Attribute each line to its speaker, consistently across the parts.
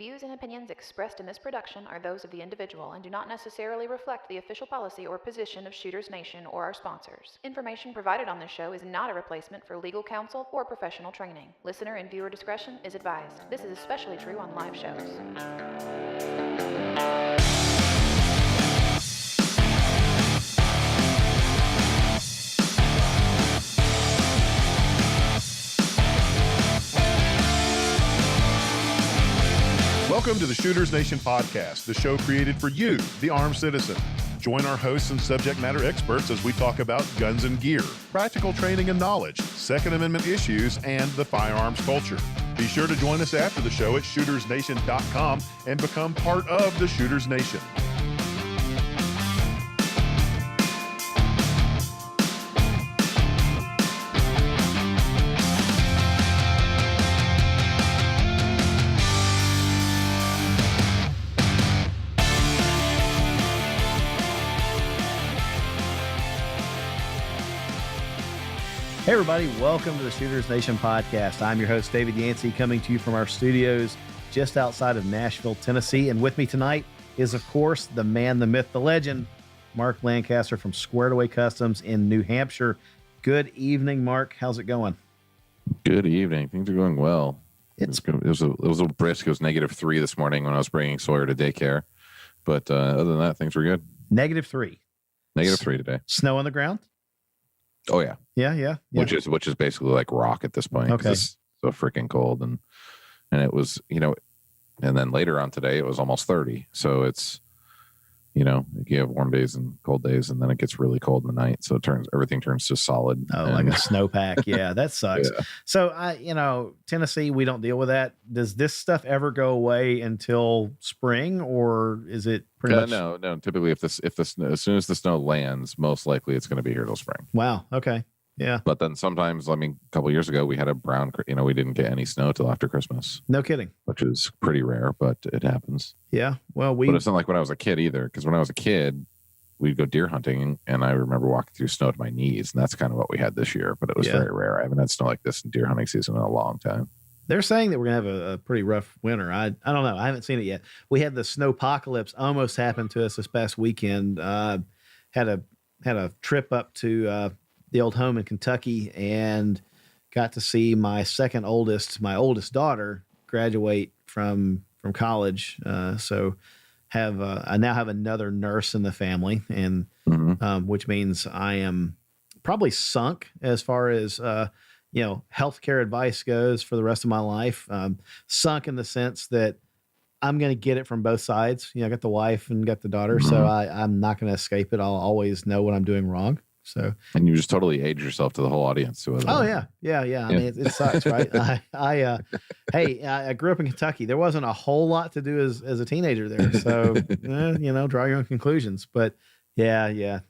Speaker 1: Views and opinions expressed in this production are those of the individual and do not necessarily reflect the official policy or position of Shooters Nation or our sponsors. Information provided on this show is not a replacement for legal counsel or professional training. Listener and viewer discretion is advised. This is especially true on live shows.
Speaker 2: Welcome to the Shooters Nation podcast, the show created for you, the armed citizen. Join our hosts and subject matter experts as we talk about guns and gear, practical training and knowledge, Second Amendment issues, and the firearms culture. Be sure to join us after the show at shootersnation.com and become part of the Shooters Nation.
Speaker 3: Hey everybody, welcome to the Shooters Nation podcast. I'm your host, David Yancey, coming to you from our studios just outside of Nashville, Tennessee. And with me tonight is, of course, the man, the myth, the legend, Mark Lancaster from Squared Away Customs in New Hampshire. Good evening, Mark. How's it going?
Speaker 4: Good evening. Things are going well. It was a little brisk. It was -3 this morning when I was bringing Sawyer to daycare. But other than that, things were good.
Speaker 3: -3.
Speaker 4: -3 today.
Speaker 3: Snow on the ground?
Speaker 4: Oh yeah.
Speaker 3: Yeah.
Speaker 4: Which is basically like rock at this point.
Speaker 3: Okay.
Speaker 4: It's so freaking cold, and it was, and then later on today it was almost 30. So it's, you have warm days and cold days, and then it gets really cold in the night. So everything turns to solid.
Speaker 3: Oh, like a snowpack. Yeah, that sucks. Yeah. So Tennessee, we don't deal with that. Does this stuff ever go away until spring, or is it pretty much?
Speaker 4: No. Typically, if the snow, as soon as the snow lands, most likely it's going to be here till spring.
Speaker 3: Wow. Okay. Yeah.
Speaker 4: But then sometimes, a couple of years ago, we had a brown, we didn't get any snow till after Christmas.
Speaker 3: No kidding.
Speaker 4: Which is pretty rare, but it happens.
Speaker 3: Yeah. Well,
Speaker 4: but it's not like when I was a kid either, because when I was a kid, we'd go deer hunting, and I remember walking through snow to my knees, and that's kind of what we had this year, but it was very rare. I haven't had snow like this in deer hunting season in a long time.
Speaker 3: They're saying that we're going to have a pretty rough winter. I don't know. I haven't seen it yet. We had the snowpocalypse almost happen to us this past weekend. Had a trip up to the old home in Kentucky and got to see my oldest daughter graduate from college. So I now have another nurse in the family, and which means I am probably sunk as far as healthcare advice goes for the rest of my life. Sunk in the sense that I'm going to get it from both sides. I got the wife and got the daughter, so I'm not going to escape it. I'll always know what I'm doing wrong. So, and
Speaker 4: you just totally age yourself to the whole audience.
Speaker 3: Yeah. I mean, it sucks, right? I grew up in Kentucky. There wasn't a whole lot to do as a teenager there. So, draw your own conclusions. But no,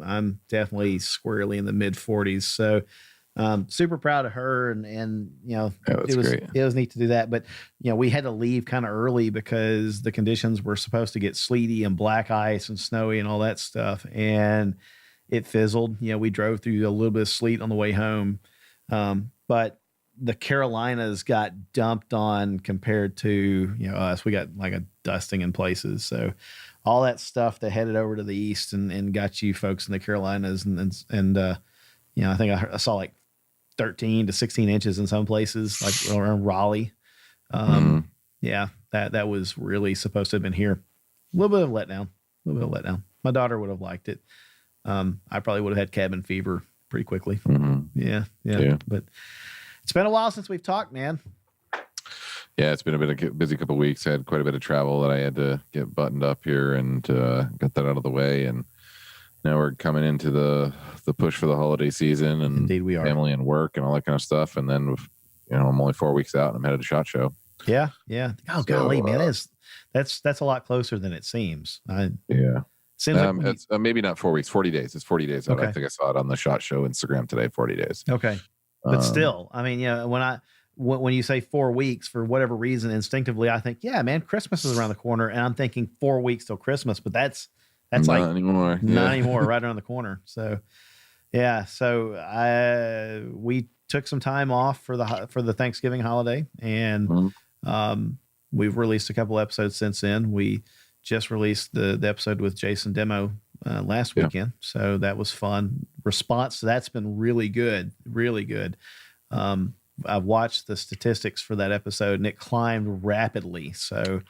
Speaker 3: I'm definitely squarely in the mid 40s. So, super proud of her, and it was great. It was neat to do that. But we had to leave kind of early because the conditions were supposed to get sleety and black ice and snowy and all that stuff, and it fizzled. We drove through a little bit of sleet on the way home, but the Carolinas got dumped on compared to us. We got like a dusting in places. So all that stuff that headed over to the east and got you folks in the Carolinas, and I think I saw like 13 to 16 inches in some places, like around Raleigh. Yeah, that was really supposed to have been here. A little bit of letdown. My daughter would have liked it. I probably would have had cabin fever pretty quickly. Yeah. But it's been a while since we've talked, man.
Speaker 4: Yeah, it's been a bit of a busy couple of weeks. I had quite a bit of travel that I had to get buttoned up here, and got that out of the way. And now we're coming into the push for the holiday season, and
Speaker 3: indeed we are.
Speaker 4: Family and work and all that kind of stuff. And then, I'm only 4 weeks out, and I'm headed to SHOT Show.
Speaker 3: Yeah. Oh, golly, man, that's a lot closer than it seems.
Speaker 4: Yeah.
Speaker 3: Seems like
Speaker 4: it's maybe not 4 weeks, 40 days. It's 40 days.
Speaker 3: Okay.
Speaker 4: I think I saw it on the SHOT Show Instagram today, 40 days.
Speaker 3: Okay. But still, I mean, when you say 4 weeks, for whatever reason, instinctively, I think, yeah, man, Christmas is around the corner, and I'm thinking 4 weeks till Christmas, but that's
Speaker 4: not
Speaker 3: like
Speaker 4: anymore.
Speaker 3: Not anymore, right around the corner. So, yeah. So we took some time off for the Thanksgiving holiday, and we've released a couple episodes since then. We just released the episode with Jason Demo last weekend, so that was fun. Response to that's been really good, really good. I've watched the statistics for that episode, and it climbed rapidly. So,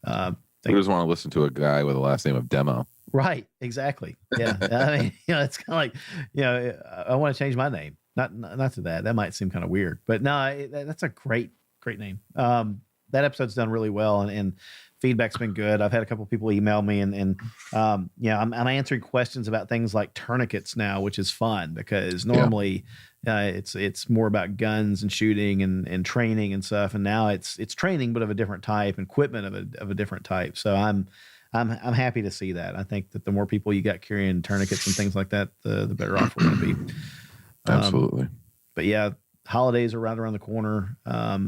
Speaker 4: who doesn't want to listen to a guy with the last name of Demo?
Speaker 3: Right, exactly. Yeah, I mean, it's kind of like, I want to change my name. Not to that. That might seem kind of weird, but no, that's a great name. That episode's done really well, and feedback's been good. I've had a couple of people email me, and I'm answering questions about things like tourniquets now, which is fun because normally it's more about guns and shooting and training and stuff, and now it's training but of a different type, and equipment of a different type. So I'm happy to see that. I think that the more people you got carrying tourniquets and things like that, the better off we're going to be.
Speaker 4: Absolutely.
Speaker 3: But yeah, holidays are right around the corner.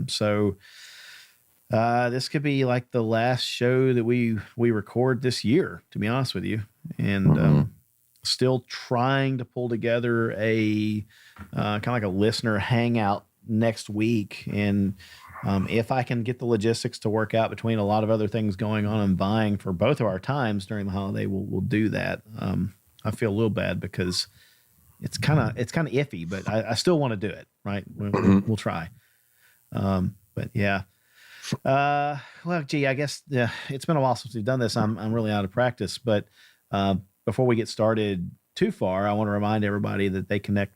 Speaker 3: So this could be like the last show that we record this year, to be honest with you. And still trying to pull together a kind of like a listener hangout next week. And if I can get the logistics to work out between a lot of other things going on and buying for both of our times during the holiday, we'll do that. I feel a little bad because it's kind of iffy, but I still want to do it. Right. We'll try. But yeah. Well, gee, I guess it's been a while since we've done this. I'm really out of practice, but before we get started too far, I want to remind everybody that they can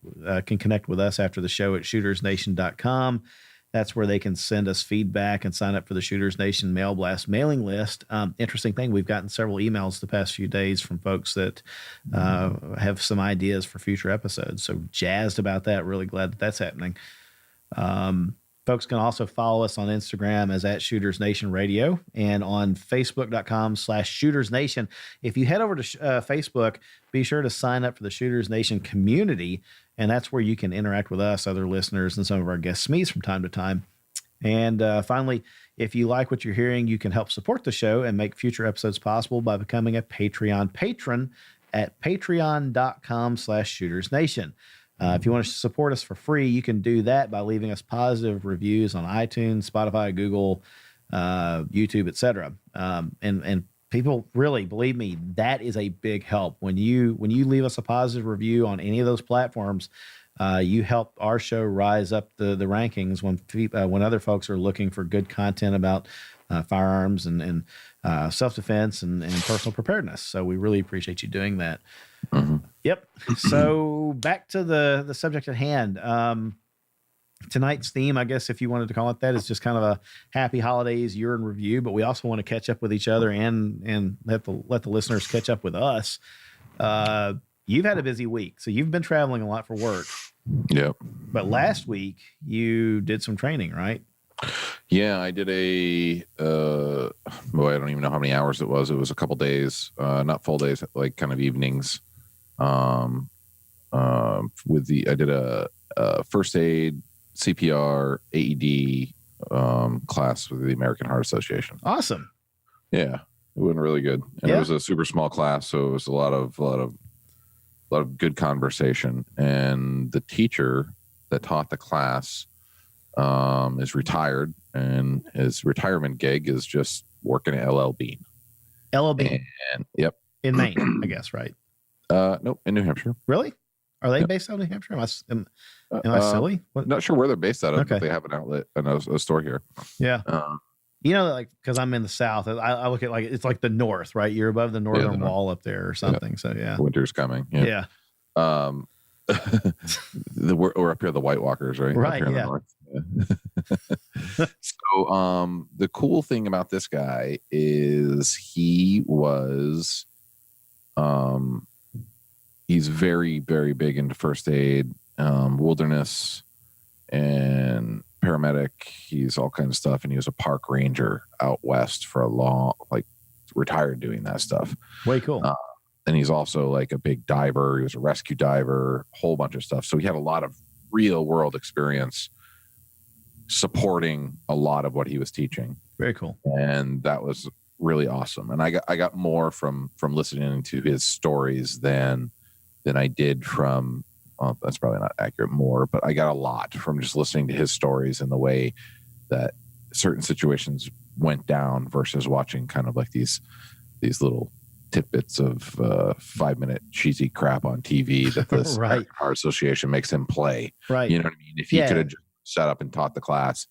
Speaker 3: connect with us after the show at shootersnation.com. That's where they can send us feedback and sign up for the Shooters Nation Mail Blast mailing list. Interesting thing, we've gotten several emails the past few days from folks that have some ideas for future episodes. So jazzed about that. Really glad that that's happening. Folks can also follow us on Instagram as at Shooters Nation Radio and on Facebook.com/Shooters Nation. If you head over to Facebook, be sure to sign up for the Shooters Nation community, and that's where you can interact with us, other listeners, and some of our guest SMEs from time to time. And finally, if you like what you're hearing, you can help support the show and make future episodes possible by becoming a Patreon patron at patreon.com/Shooters Nation. If you want to support us for free, you can do that by leaving us positive reviews on iTunes, Spotify, Google, YouTube, etc. And people really, believe me, that is a big help. When you leave us a positive review on any of those platforms, you help our show rise up the rankings when other folks are looking for good content about firearms and self-defense and personal preparedness. So we really appreciate you doing that. Mm-hmm. Yep. So back to the subject at hand. Tonight's theme, I guess, if you wanted to call it that, is just kind of a happy holidays year in review, but we also want to catch up with each other and let the listeners catch up with us. You've had a busy week, so you've been traveling a lot for work.
Speaker 4: Yep.
Speaker 3: But last week you did some training, right?
Speaker 4: Yeah, I did I don't even know how many hours it was. It was a couple days, not full days, like kind of evenings. I did a first aid, CPR, AED class with the American Heart Association.
Speaker 3: Awesome.
Speaker 4: Yeah, it went really good, and it was a super small class, so it was a lot of good conversation. And the teacher that taught the class is retired, and his retirement gig is just working at LL Bean.
Speaker 3: LL Bean.
Speaker 4: And yep.
Speaker 3: In Maine, I guess, right?
Speaker 4: Nope, in New Hampshire.
Speaker 3: Really? Are they based out of New Hampshire? Am I silly? What?
Speaker 4: Not sure where they're based out of,
Speaker 3: Okay.
Speaker 4: but they have an outlet and a store here.
Speaker 3: Yeah. Like, because I'm in the South, I look at it's like the North, right? You're above the northern wall up there or something. Yeah. So yeah.
Speaker 4: Winter's coming. Yeah. We're up here, the White Walkers, right?
Speaker 3: Right.
Speaker 4: Up here in the north. Yeah. So the cool thing about this guy is he was he's very, very big into first aid, wilderness, and paramedic. He's all kinds of stuff, and he was a park ranger out west for a long, retired doing that stuff.
Speaker 3: Way cool.
Speaker 4: And he's also like a big diver. He was a rescue diver, a whole bunch of stuff. So he had a lot of real world experience supporting a lot of what he was teaching.
Speaker 3: Very cool.
Speaker 4: And that was really awesome. And I got more from listening to his stories than I did from, well, that's probably not accurate, more, but I got a lot from just listening to his stories and the way that certain situations went down versus watching kind of like these little tidbits of 5-minute cheesy crap on TV that the
Speaker 3: Right.
Speaker 4: American Heart Association makes him play.
Speaker 3: Right.
Speaker 4: You know what I mean? If he could have just sat up and taught the class,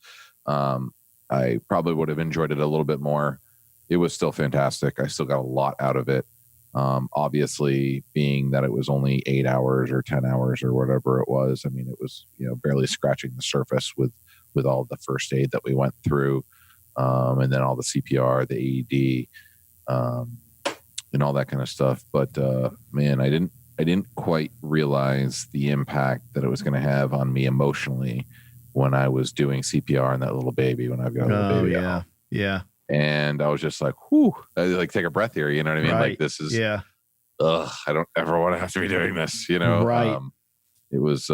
Speaker 4: I probably would have enjoyed it a little bit more. It was still fantastic. I still got a lot out of it. Obviously, being that it was only 8 hours or 10 hours or whatever it was, I mean, it was, barely scratching the surface with all the first aid that we went through, and then all the CPR, the AED, and all that kind of stuff. But man, I didn't quite realize the impact that it was going to have on me emotionally when I was doing CPR on that little baby, when I've got a little baby.
Speaker 3: Yeah. Yeah.
Speaker 4: And I was just like, whew, I like take a breath here. You know what I mean?
Speaker 3: Right.
Speaker 4: Like this is,
Speaker 3: I
Speaker 4: don't ever want to have to be doing this, Right. It was,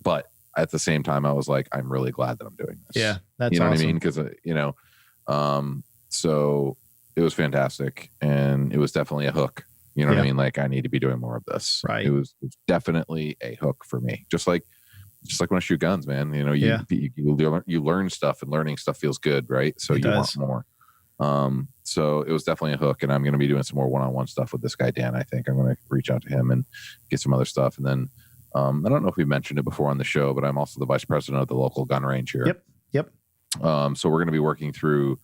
Speaker 4: but at the same time, I was like, I'm really glad that I'm doing this.
Speaker 3: Yeah. That's
Speaker 4: what
Speaker 3: awesome.
Speaker 4: I mean? Cause so it was fantastic, and it was definitely a hook. You know what I mean? Like, I need to be doing more of this.
Speaker 3: Right.
Speaker 4: It was definitely a hook for me. Just like when I shoot guns, man, you learn stuff, and learning stuff feels good. Right. So you want more. So it was definitely a hook, and I'm going to be doing some more one-on-one stuff with this guy, Dan. I think I'm going to reach out to him and get some other stuff. And then, I don't know if we mentioned it before on the show, but I'm also the vice president of the local gun range here.
Speaker 3: Yep.
Speaker 4: So we're going to be working through,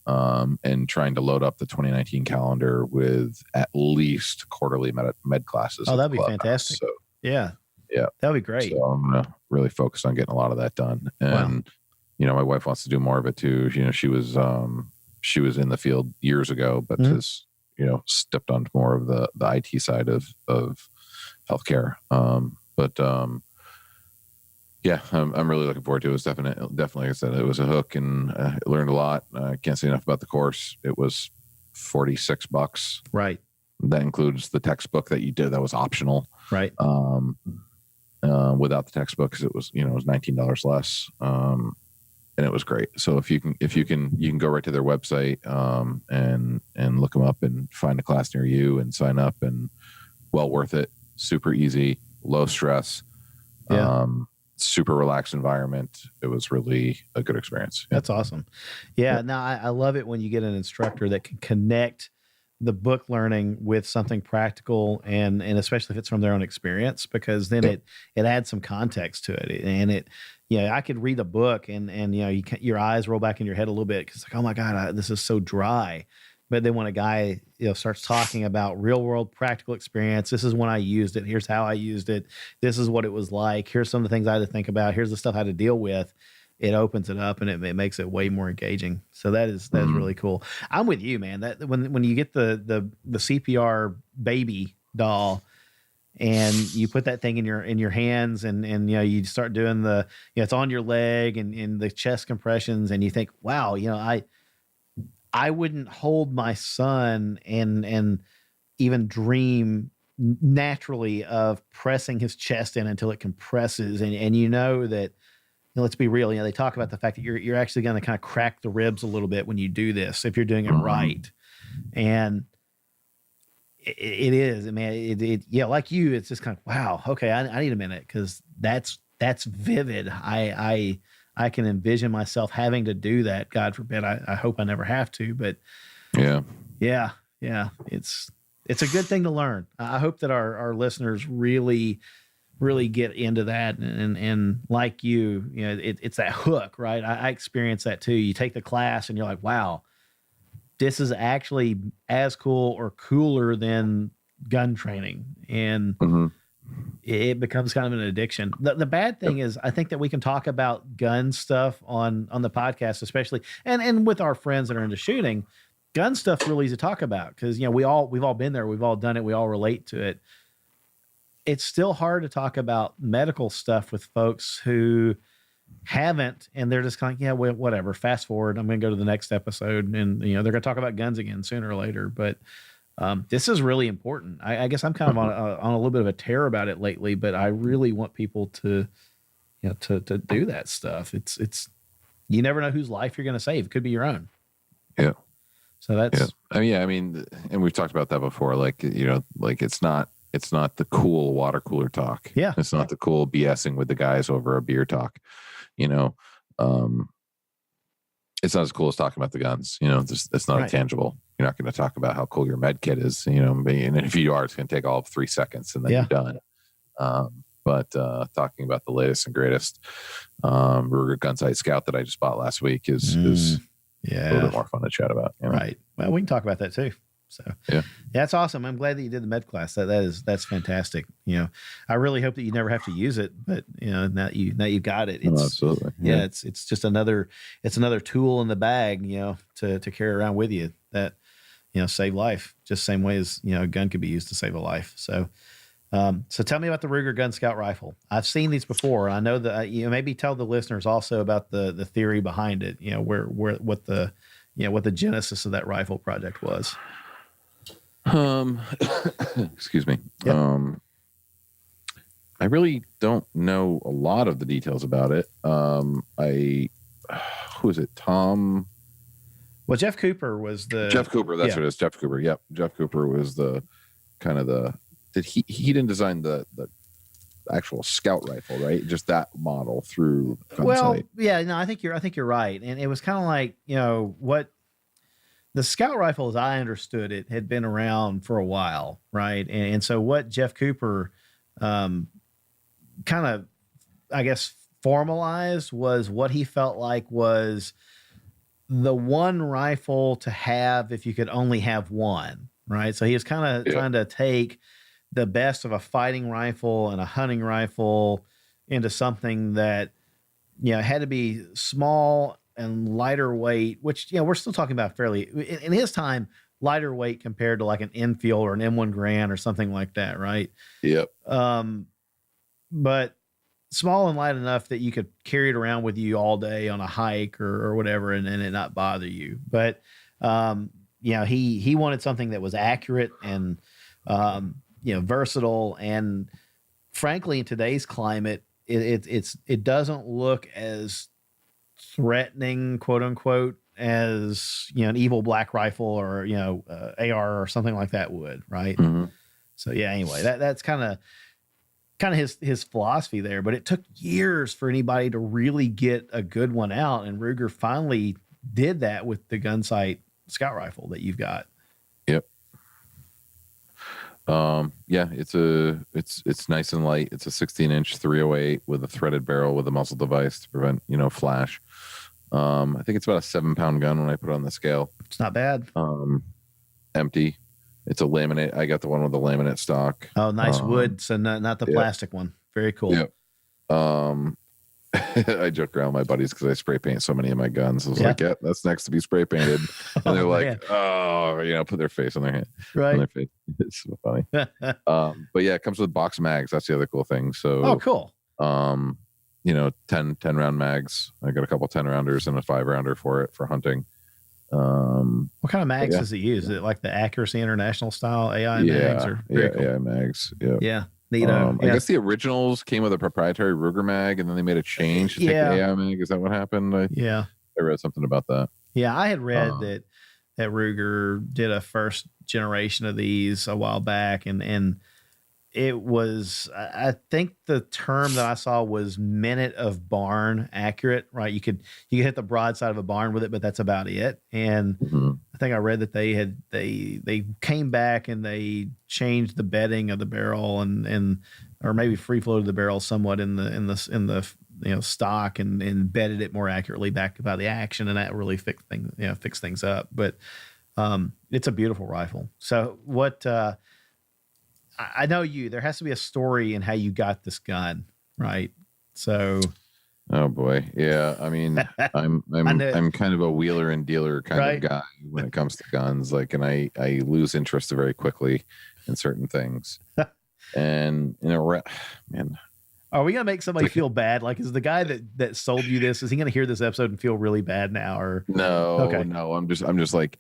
Speaker 4: and trying to load up the 2019 calendar with at least quarterly med classes.
Speaker 3: Oh, that'd be fantastic. So, yeah, that'd be great.
Speaker 4: So I'm gonna really focus on getting a lot of that done. And my wife wants to do more of it too. She was in the field years ago, but has stepped onto more of the IT side of healthcare. Yeah, I'm really looking forward to it. It was definitely, like I said, it was a hook, and I learned a lot. I can't say enough about the course. It was $46.
Speaker 3: Right.
Speaker 4: That includes the textbook that you did. That was optional.
Speaker 3: Right.
Speaker 4: Without the textbooks, it was $19 less. And it was great. So if you can go right to their website, and look them up and find a class near you and sign up, and well worth it. Super easy, low stress.
Speaker 3: Yeah.
Speaker 4: Super relaxed environment. It was really a good experience.
Speaker 3: That's awesome. Yeah. No, I love it when you get an instructor that can connect the book learning with something practical, and especially if it's from their own experience, because then it adds some context to it. And I could read a book and your eyes roll back in your head a little bit, because like, oh my God, this is so dry. But then when a guy starts talking about real world practical experience, this is when I used it. Here's how I used it. This is what it was like. Here's some of the things I had to think about. Here's the stuff I had to deal with. It opens it up, and it makes it way more engaging. So that is really cool. I'm with you, man. That when you get the CPR baby doll, and you put that thing in your hands, and you start doing it's on your leg and the chest compressions, and you think, wow, I wouldn't hold my son and even dream naturally of pressing his chest in until it compresses. And that, let's be real, they talk about the fact that you're actually going to kind of crack the ribs a little bit when you do this, if you're doing it right. And it is, I mean, like you, it's just kind of, wow, okay, I need a minute, because that's vivid. I can envision myself having to do that. God forbid. I hope I never have to, but yeah. It's a good thing to learn. I hope that our listeners really, really get into that. And like it's that hook, right? I experience that too. You take the class and you're like, wow, this is actually as cool or cooler than gun training. And it becomes kind of an addiction. The bad thing is, I think that we can talk about gun stuff on the podcast, especially, and with our friends that are into shooting. Gun stuff really easy to talk about, because we've all been there, we've all done it, we all relate to it. It's still hard to talk about medical stuff with folks who haven't, and they're just kind of whatever. Fast forward, I'm going to go to the next episode, and they're going to talk about guns again sooner or later, but. This is really important. I guess I'm kind of on a little bit of a tear about it lately, but I really want people to do that stuff. It's you never know whose life you're going to save. It could be your own.
Speaker 4: Yeah.
Speaker 3: So that's
Speaker 4: I mean, and we've talked about that before. Like it's not the cool water cooler talk.
Speaker 3: Yeah.
Speaker 4: It's not the cool BSing with the guys over a beer talk. it's not as cool as talking about the guns. It's not
Speaker 3: Right.
Speaker 4: tangible. You're not going to talk about how cool your med kit is. And if you are, it's going to take all of 3 seconds and then
Speaker 3: Yeah.
Speaker 4: you're done. But talking about the latest and greatest Ruger Gunsight Scout that I just bought last week is a little bit more fun to chat about.
Speaker 3: Right. Well, we can talk about that too. So
Speaker 4: yeah,
Speaker 3: that's awesome. I'm glad that you did the med class. That's fantastic. I really hope that you never have to use it, but now you got it. It's,
Speaker 4: absolutely.
Speaker 3: Yeah. It's just another tool in the bag, to carry around with you that, save life just same way as, a gun could be used to save a life. So, so tell me about the Ruger Gun Scout rifle. I've seen these before. I know that, maybe tell the listeners also about the theory behind it, what the genesis of that rifle project was.
Speaker 4: Excuse me.
Speaker 3: Yep.
Speaker 4: I really don't know a lot of the details about it. Who is it? Tom.
Speaker 3: Well, Jeff Cooper was
Speaker 4: Jeff Cooper. That's what it is. Jeff Cooper. Yep. Jeff Cooper was the kind of he didn't design the actual scout rifle, right? Just that model through Gunsight.
Speaker 3: Well, yeah, no, I think you're right. And it was kind of like, what the scout rifle, as I understood it, had been around for a while, right? And so what Jeff Cooper kind of, I guess, formalized was what he felt like was the one rifle to have if you could only have one, right? So he was kind of trying to take the best of a fighting rifle and a hunting rifle into something that, had to be small and lighter weight, which, we're still talking about fairly, in his time, lighter weight compared to like an Enfield or an M1 Garand or something like that, right?
Speaker 4: Yep.
Speaker 3: But small and light enough that you could carry it around with you all day on a hike or whatever and it not bother you. But, he wanted something that was accurate and, versatile. And frankly, in today's climate, it doesn't look as threatening, quote unquote, as an evil black rifle or AR or something like that would, right?
Speaker 4: Mm-hmm.
Speaker 3: So yeah, anyway, that's kind of his philosophy there, but it took years for anybody to really get a good one out, and Ruger finally did that with the Gunsight Scout rifle that you've got.
Speaker 4: Yep. Yeah, it's nice and light. It's a 16-inch 308 with a threaded barrel with a muzzle device to prevent, flash. I think it's about a 7-pound gun when I put it on the scale.
Speaker 3: It's not bad.
Speaker 4: Empty. It's a laminate. I got the one with the laminate stock.
Speaker 3: Oh, nice wood. So not the plastic one. Very cool.
Speaker 4: Yep. I joke around with my buddies because I spray paint so many of my guns. I was like, yeah, that's next to be spray painted. And they're like, put their face on their hand.
Speaker 3: Right.
Speaker 4: On their face. It's so funny. But yeah, it comes with box mags. That's the other cool thing. So,
Speaker 3: cool.
Speaker 4: 10 round mags. I got a couple 10 rounders and a 5-rounder for it for hunting.
Speaker 3: What kind of mags does it use? Is it like the Accuracy International style AI mags? Or cool.
Speaker 4: AI mags. Yeah.
Speaker 3: Yeah.
Speaker 4: I guess the originals came with a proprietary Ruger mag, and then they made a change to take the AI mag. Is that what happened? I read something about that.
Speaker 3: Yeah, I had read that Ruger did a first generation of these a while back, and it was, I think the term that I saw was minute of barn accurate, right? You could hit the broadside of a barn with it, but that's about it. And I think I read that they came back and they changed the bedding of the barrel and or maybe free floated the barrel somewhat in the stock and bedded it more accurately back by the action, and that really fixed things up. But it's a beautiful rifle. So what? I know there has to be a story in how you got this gun, right? So,
Speaker 4: oh boy, yeah. I mean, I'm kind of a wheeler and dealer kind of guy when it comes to guns. Like, and I lose interest very quickly in certain things. And man,
Speaker 3: are we gonna make somebody feel bad? Like, is the guy that sold you this? Is he gonna hear this episode and feel really bad now? Or
Speaker 4: no? I'm just like,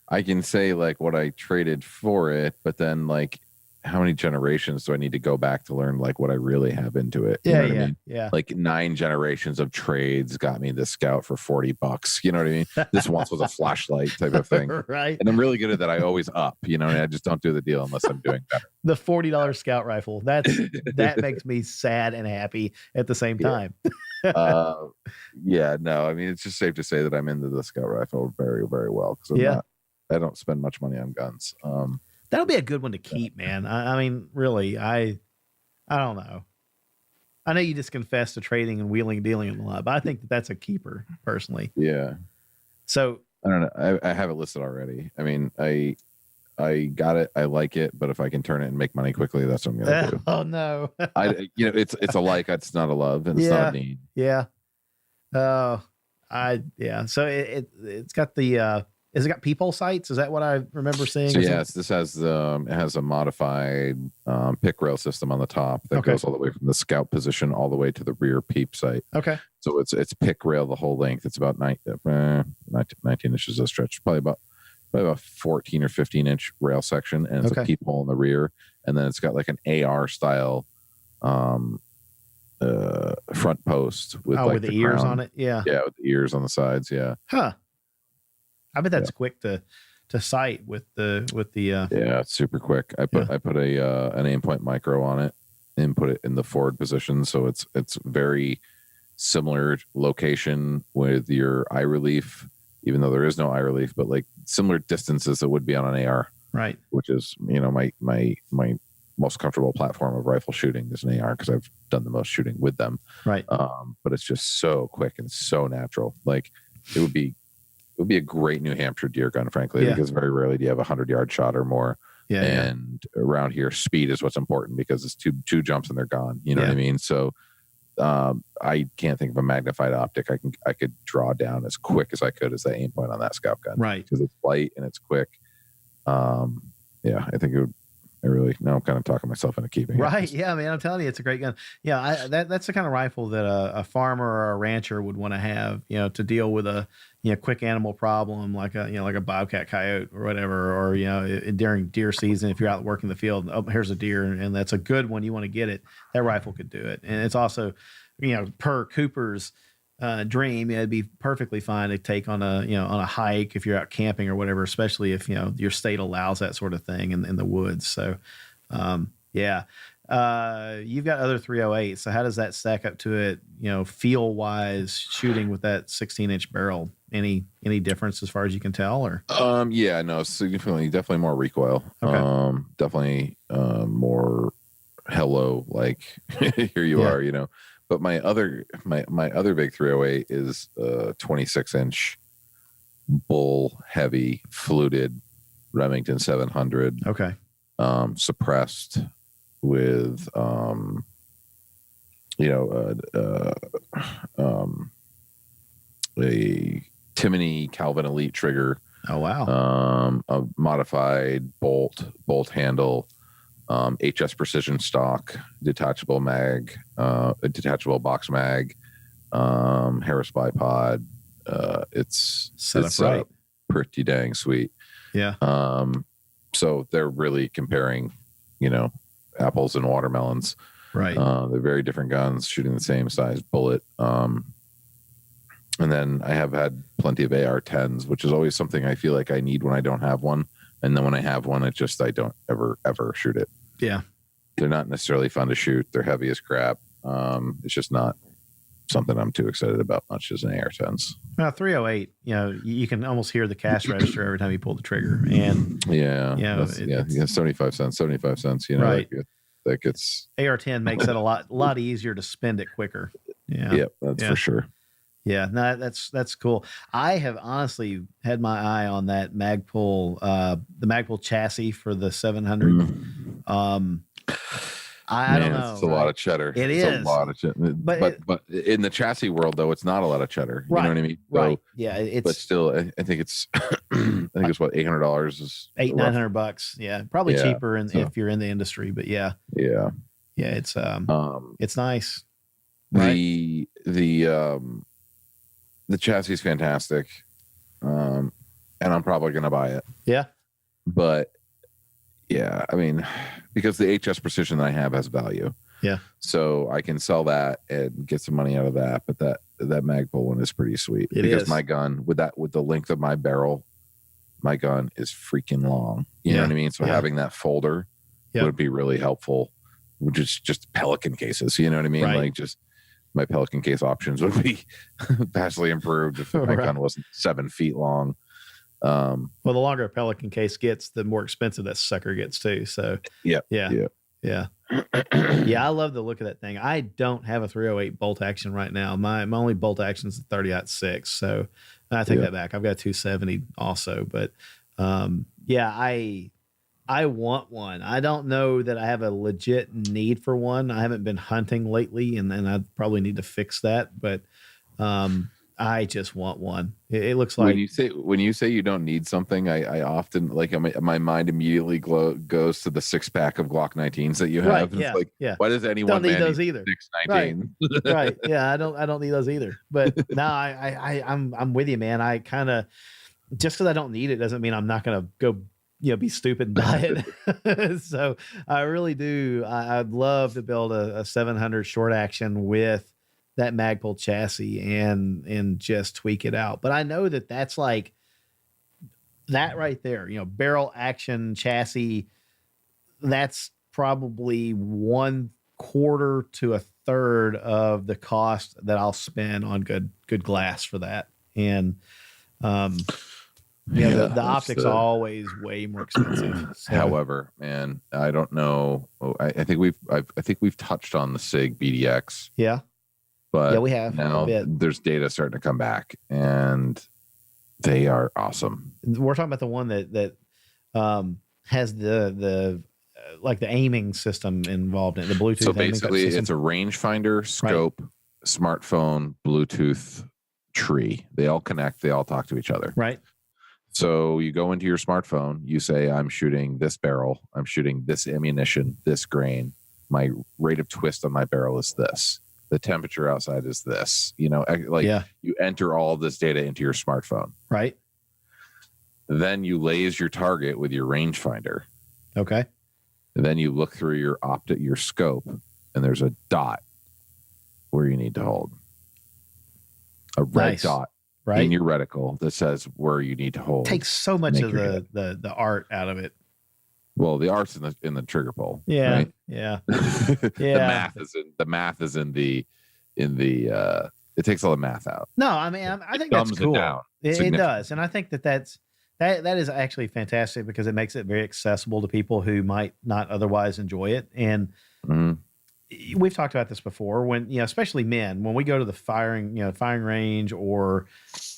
Speaker 4: I can say like what I traded for it, but then like, how many generations do I need to go back to learn like what I really have into it? You know what I mean?
Speaker 3: Yeah.
Speaker 4: Like 9 generations of trades got me this Scout for $40. You know what I mean? This once was a flashlight type of thing.
Speaker 3: Right.
Speaker 4: And I'm really good at that. I always up, and I just don't do the deal unless I'm doing better.
Speaker 3: The $40 Scout rifle. That makes me sad and happy at the same time.
Speaker 4: Yeah, no, I mean, it's just safe to say that I'm into the scout rifle very, very well because I don't spend much money on guns.
Speaker 3: That'll be a good one to keep, man. I mean, really, I don't know. I know you just confessed to trading and wheeling and dealing a lot, but I think that's a keeper personally.
Speaker 4: Yeah.
Speaker 3: So
Speaker 4: I don't know. I have it listed already. I mean, I got it. I like it, but if I can turn it and make money quickly, that's what I'm gonna do.
Speaker 3: Oh no.
Speaker 4: It's a like, it's not a love, and it's not a need.
Speaker 3: Yeah. So it's got the has it got peephole sights? Is that what I remember seeing?
Speaker 4: So yes, this has it has a modified pick rail system on the top that goes all the way from the scout position all the way to the rear peep sight.
Speaker 3: Okay.
Speaker 4: So it's pick rail the whole length. It's about 19 inches of stretch, probably about 14 or 15 inch rail section, and it's a peephole in the rear, and then it's got like an AR style front post with
Speaker 3: with the ears on it. Yeah,
Speaker 4: with the ears on the sides. Yeah.
Speaker 3: I bet that's quick to sight with the
Speaker 4: yeah, it's super quick. I put an aim point micro on it and put it in the forward position, so it's very similar location with your eye relief, even though there is no eye relief, but like similar distances that would be on an AR,
Speaker 3: right?
Speaker 4: Which is my most comfortable platform of rifle shooting is an AR because I've done the most shooting with them,
Speaker 3: right?
Speaker 4: But it's just so quick and so natural. Like it would be a great New Hampshire deer gun, frankly, because very rarely do you have 100-yard shot or more. And around here, speed is what's important because it's two jumps and they're gone. You know what I mean? So I can't think of a magnified optic I could draw down as quick as I could as that aim point on that scout gun,
Speaker 3: right? Because
Speaker 4: it's light and it's quick. I think it would. Now I'm kind of talking myself into keeping it.
Speaker 3: Right. Yeah, man, I'm telling you, it's a great gun. Yeah, that's the kind of rifle that a farmer or a rancher would want to have, to deal with a quick animal problem like a bobcat, coyote, or whatever, or during deer season, if you're out working the field, here's a deer, and that's a good one, you want to get it. That rifle could do it, and it's also, per Cooper's dream, it'd be perfectly fine to take on a hike if you're out camping or whatever, especially if your state allows that sort of thing in the woods. So you've got other 308s, so how does that stack up to it, feel wise, shooting with that 16-inch barrel? Any difference as far as you can tell? Or
Speaker 4: definitely more recoil. Definitely more hello, like here you are, But my other big 308 is a 26-inch bull heavy fluted Remington 700.
Speaker 3: Okay.
Speaker 4: Suppressed with a Timony Calvin Elite trigger.
Speaker 3: Oh wow.
Speaker 4: A modified bolt handle. HS precision stock, detachable mag, a detachable box mag, Harris bipod. It's set up pretty dang sweet.
Speaker 3: Yeah.
Speaker 4: So they're really comparing, apples and watermelons.
Speaker 3: Right.
Speaker 4: They're very different guns, shooting the same size bullet. And then I have had plenty of AR-10s, which is always something I feel like I need when I don't have one. And then when I have one, I don't ever shoot it.
Speaker 3: Yeah.
Speaker 4: They're not necessarily fun to shoot. They're heavy as crap. It's just not something I'm too excited about much as an AR-10s.
Speaker 3: Now 308, you can almost hear the cash register every time you pull the trigger. And
Speaker 4: 75 cents,
Speaker 3: right.
Speaker 4: That gets
Speaker 3: AR-10 makes it a lot easier to spend it quicker. Yeah.
Speaker 4: Yep, that's for sure.
Speaker 3: Yeah, no, that's cool. I have honestly had my eye on that Magpul, the Magpul chassis for the 700. I don't know.
Speaker 4: It's a lot of cheddar.
Speaker 3: It's
Speaker 4: a lot of cheddar. But in the chassis world, though, it's not a lot of cheddar. You know what I mean?
Speaker 3: Right. Yeah.
Speaker 4: But still, I think it's what, $800 is
Speaker 3: $900. Yeah, probably cheaper if you're in the industry. But yeah. It's nice. Right?
Speaker 4: The chassis is fantastic, and I'm probably going to buy it.
Speaker 3: Yeah.
Speaker 4: But, yeah, I mean, because the HS Precision that I have has value.
Speaker 3: Yeah.
Speaker 4: So I can sell that and get some money out of that. But that Magpul one is pretty sweet. Because my gun, with the length of my barrel, my gun is freaking long. You know what I mean? So having that folder would be really helpul, which is just Pelican cases. You know what I mean?
Speaker 3: Right.
Speaker 4: Like just my Pelican case options would be vastly improved if my gun wasn't 7 feet long.
Speaker 3: Well, the longer a Pelican case gets, the more expensive that sucker gets too. So yeah. Yeah, I love the look of that thing. I don't have a 308 bolt action right now. My only bolt action is the 30-06. So I take that back. I've got a 270 also, but I want one. I don't know that I have a legit need for one. I haven't been hunting lately, and I probably need to fix that. But I just want one. It looks like
Speaker 4: when you say you don't need something, I often my mind immediately goes to the 6-pack of Glock 19s that you have.
Speaker 3: Right,
Speaker 4: it's like, why does anyone
Speaker 3: don't need those either?
Speaker 4: 619?
Speaker 3: Right. Yeah, I don't need those either. But no, I'm with you, man. I kind of, just because I don't need it doesn't mean I'm not gonna go be stupid and buy it. So I really do. I'd love to build a 700 short action with that Magpul chassis and just tweak it out. But I know that that's like that right there, barrel action chassis. That's probably 1/4 to 1/3 of the cost that I'll spend on good glass for that. And, the optics are always way more expensive. So.
Speaker 4: However, man, I don't know. I think we've touched on the SIG BDX.
Speaker 3: Yeah.
Speaker 4: But
Speaker 3: we have.
Speaker 4: Now there's data starting to come back, and they are awesome.
Speaker 3: We're talking about the one that has the like the aiming system involved in it, the Bluetooth.
Speaker 4: So basically, it's a rangefinder, scope, smartphone, Bluetooth tree. They all connect. They all talk to each other.
Speaker 3: Right.
Speaker 4: So you go into your smartphone. You say, "I'm shooting this barrel. I'm shooting this ammunition, this grain. My rate of twist on my barrel is this. The temperature outside is this." You enter all of this data into your smartphone.
Speaker 3: Right.
Speaker 4: Then you laze your target with your rangefinder.
Speaker 3: Okay.
Speaker 4: And then you look through your scope, and there's a dot where you need to hold. A red dot in your reticle that says where you need to hold.
Speaker 3: Takes so much of the art out of it.
Speaker 4: Well, the art's in the trigger pull.
Speaker 3: Yeah.
Speaker 4: Right?
Speaker 3: Yeah.
Speaker 4: The math is in the it takes all the math out.
Speaker 3: No, I mean, I think that's cool. It does. And I think that is actually fantastic because it makes it very accessible to people who might not otherwise enjoy it. And we've talked about this before when, especially men, when we go to the firing range or,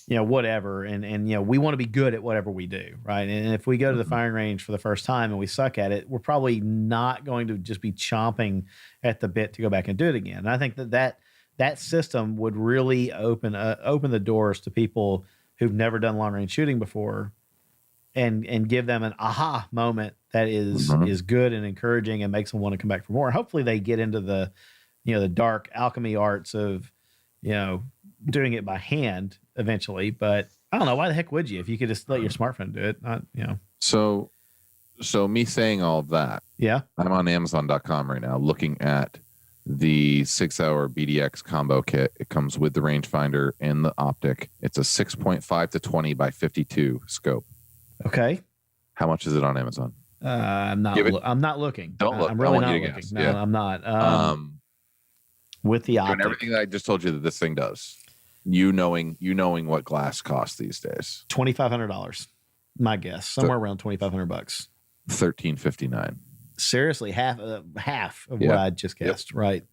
Speaker 3: whatever. And we want to be good at whatever we do. Right. And if we go to the firing range for the first time and we suck at it, we're probably not going to just be chomping at the bit to go back and do it again. And I think that system would really open the doors to people who've never done long range shooting before and give them an aha moment that is good and encouraging and makes them want to come back for more. Hopefully they get into the dark alchemy arts of, doing it by hand eventually, but I don't know, why the heck would you, if you could just let your smartphone do it?
Speaker 4: So me saying all of that, I'm on Amazon.com right now looking at the 6-hour BDX combo kit. It comes with the rangefinder and the optic. It's a 6.5 to 20 by 52 scope.
Speaker 3: Okay.
Speaker 4: How much is it on Amazon?
Speaker 3: I'm not looking.
Speaker 4: Don't look.
Speaker 3: I'm really not looking.
Speaker 4: Guess.
Speaker 3: No, I'm not. With the optic.
Speaker 4: And everything that I just told you that this thing does. You knowing what glass costs these days.
Speaker 3: $2,500. My guess. Somewhere around $2,500.
Speaker 4: $1,359.
Speaker 3: Seriously, half of what I just guessed. Yep. Right.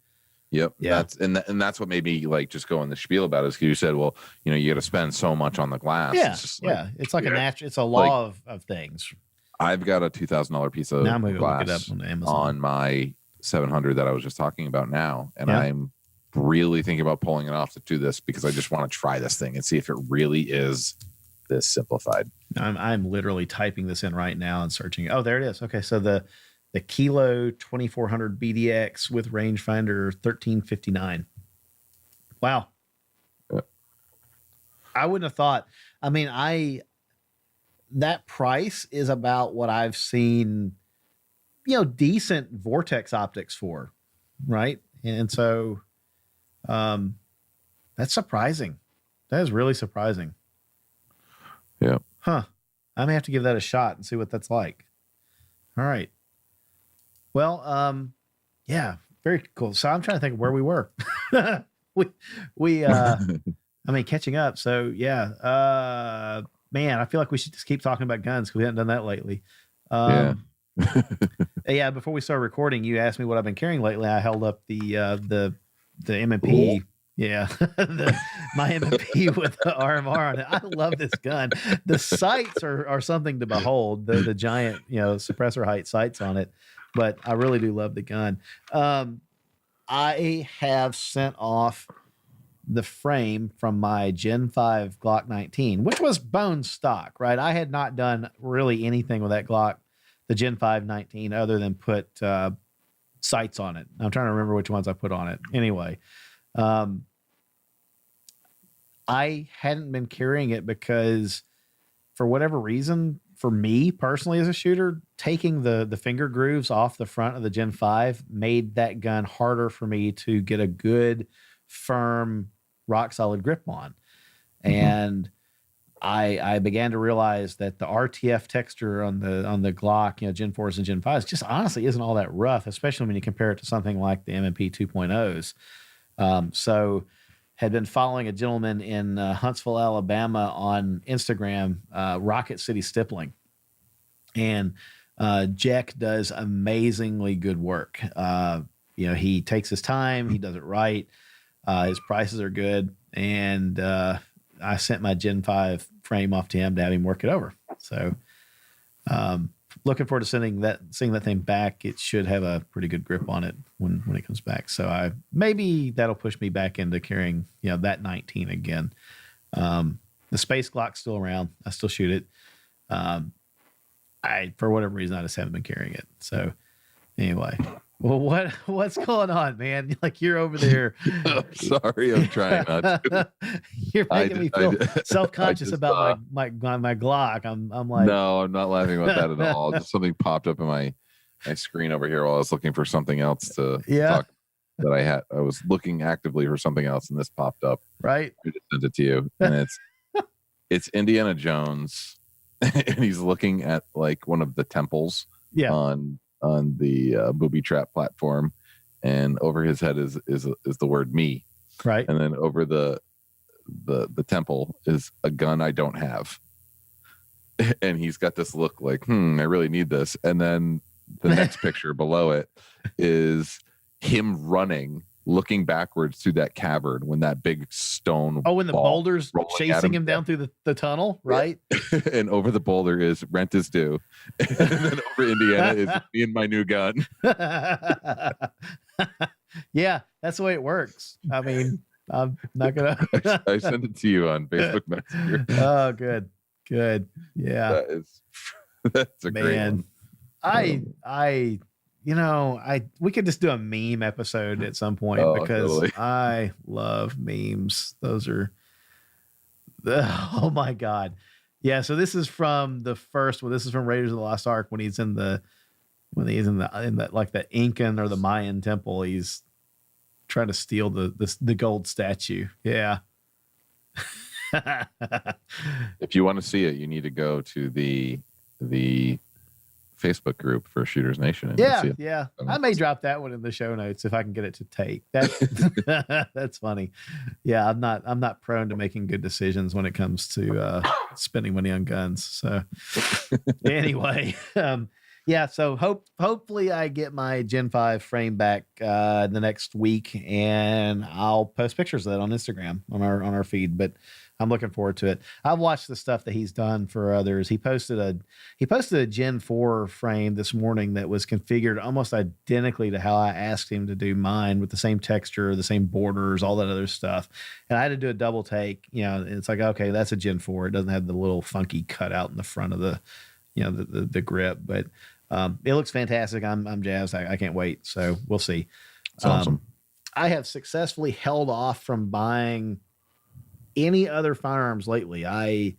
Speaker 4: Yep.
Speaker 3: Yeah.
Speaker 4: That's what made me just go on the spiel about it, is because you said, well, you got to spend so much on the glass.
Speaker 3: Yeah. It's like a natural. It's a law of things.
Speaker 4: I've got a $2,000 piece of glass
Speaker 3: look it up on Amazon
Speaker 4: on my 700 that I was just talking about now, and I'm really thinking about pulling it off to do this because I just want to try this thing and see if it really is this simplified.
Speaker 3: I'm literally typing this in right now and searching. Oh, there it is. Okay, so the Kilo 2400 BDX with rangefinder $1,359. Wow.
Speaker 4: Yeah.
Speaker 3: I wouldn't have thought. I mean, that price is about what I've seen, decent Vortex optics for, right? And so, that's surprising. That is really surprising.
Speaker 4: Yeah.
Speaker 3: Huh. I may have to give that a shot and see what that's like. All right. Well, yeah, very cool. So I'm trying to think of where we were. we I mean, catching up. So yeah, man, I feel like we should just keep talking about guns because we haven't done that lately.
Speaker 4: Yeah.
Speaker 3: Yeah. Before we started recording, you asked me what I've been carrying lately. I held up the M&P. Yeah, my M&P with the RMR on it. I love this gun. The sights are something to behold. The giant, suppressor height sights on it, but I really do love the gun. I have sent off the frame from my Gen 5 Glock 19, which was bone stock, right? I had not done really anything with that Glock, the Gen 5 19, other than put sights on it. I'm trying to remember which ones I put on it. Anyway, I hadn't been carrying it because for whatever reason, for me personally as a shooter, taking the finger grooves off the front of the Gen 5 made that gun harder for me to get a good, firm, rock solid grip on. And I began to realize that the RTF texture on the Glock, Gen 4s and Gen 5s just honestly isn't all that rough, especially when you compare it to something like the M&P 2.0s. So had been following a gentleman in Huntsville, Alabama on Instagram, Rocket City Stippling. And Jack does amazingly good work. He takes his time, he does it right. His prices are good. And I sent my Gen 5 frame off to him to have him work it over. So looking forward to seeing that thing back. It should have a pretty good grip on it when it comes back. So maybe that'll push me back into carrying, that 19 again. The Space Glock's still around. I still shoot it. For whatever reason, I just haven't been carrying it. So anyway, well, what's going on, man? Like you're over there.
Speaker 4: I'm sorry, I'm trying not to.
Speaker 3: You're making me feel self-conscious about my Glock. I'm like,
Speaker 4: no, I'm not laughing about that at all. Just something popped up in my screen over here while I was looking for something else to talk that I had. I was looking actively for something else, and this popped up.
Speaker 3: Right.
Speaker 4: I just sent it to you, and it's Indiana Jones, and he's looking at like one of the temples. Yeah. On the booby trap platform, and over his head is the word me,
Speaker 3: right?
Speaker 4: And then over the temple is a gun I don't have, and he's got this look like I really need this. And then the next picture below it is him running, looking backwards through that cavern when that big stone
Speaker 3: when the boulder's chasing him down through the tunnel, right?
Speaker 4: And over the boulder is rent is due, and then over Indiana is me and my new gun.
Speaker 3: Yeah, that's the way it works. I mean, I'm not gonna
Speaker 4: I sent it to you on Facebook Messenger.
Speaker 3: Oh, good Yeah,
Speaker 4: that's a great one.
Speaker 3: We could just do a meme episode at some point because totally. I love memes. Those are oh my God. Yeah. So this is from the first one. This is from Raiders of the Lost Ark when he's in the like the Incan or the Mayan temple. He's trying to steal the gold statue. Yeah.
Speaker 4: If you want to see it, you need to go to the Facebook group for Shooters Nation. And
Speaker 3: yeah. I may drop that one in the show notes if I can get it to take. That's funny. Yeah, I'm not prone to making good decisions when it comes to spending money on guns. So anyway, so hopefully I get my Gen 5 frame back the next week, and I'll post pictures of that on Instagram on our feed. But I'm looking forward to it. I've watched the stuff that he's done for others. He posted a Gen 4 frame this morning that was configured almost identically to how I asked him to do mine, with the same texture, the same borders, all that other stuff. And I had to do a double take. It's like, okay, that's a Gen 4. It doesn't have the little funky cutout in the front of the grip, but it looks fantastic. I'm jazzed. I can't wait. So we'll see.
Speaker 4: That's awesome.
Speaker 3: I have successfully held off from buying any other firearms lately. I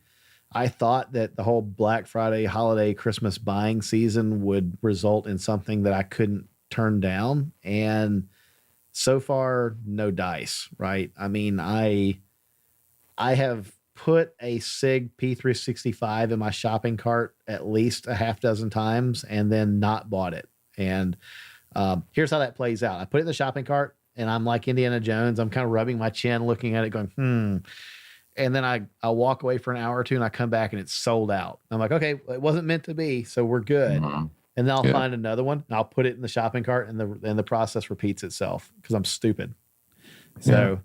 Speaker 3: thought that the whole Black Friday, holiday, Christmas buying season would result in something that I couldn't turn down. And so far, no dice, right? I mean, I have put a SIG P365 in my shopping cart at least a half dozen times and then not bought it. And here's how that plays out. I put it in the shopping cart. and I'm like Indiana Jones. I'm kind of rubbing my chin, looking at it, going, And then I walk away for an hour or two, and I come back, and it's sold out. I'm like, okay, it wasn't meant to be, so we're good.
Speaker 4: Mhm.
Speaker 3: And then I'll
Speaker 4: Yeah.
Speaker 3: find another one, and I'll put it in the shopping cart, and the process repeats itself because I'm stupid. So,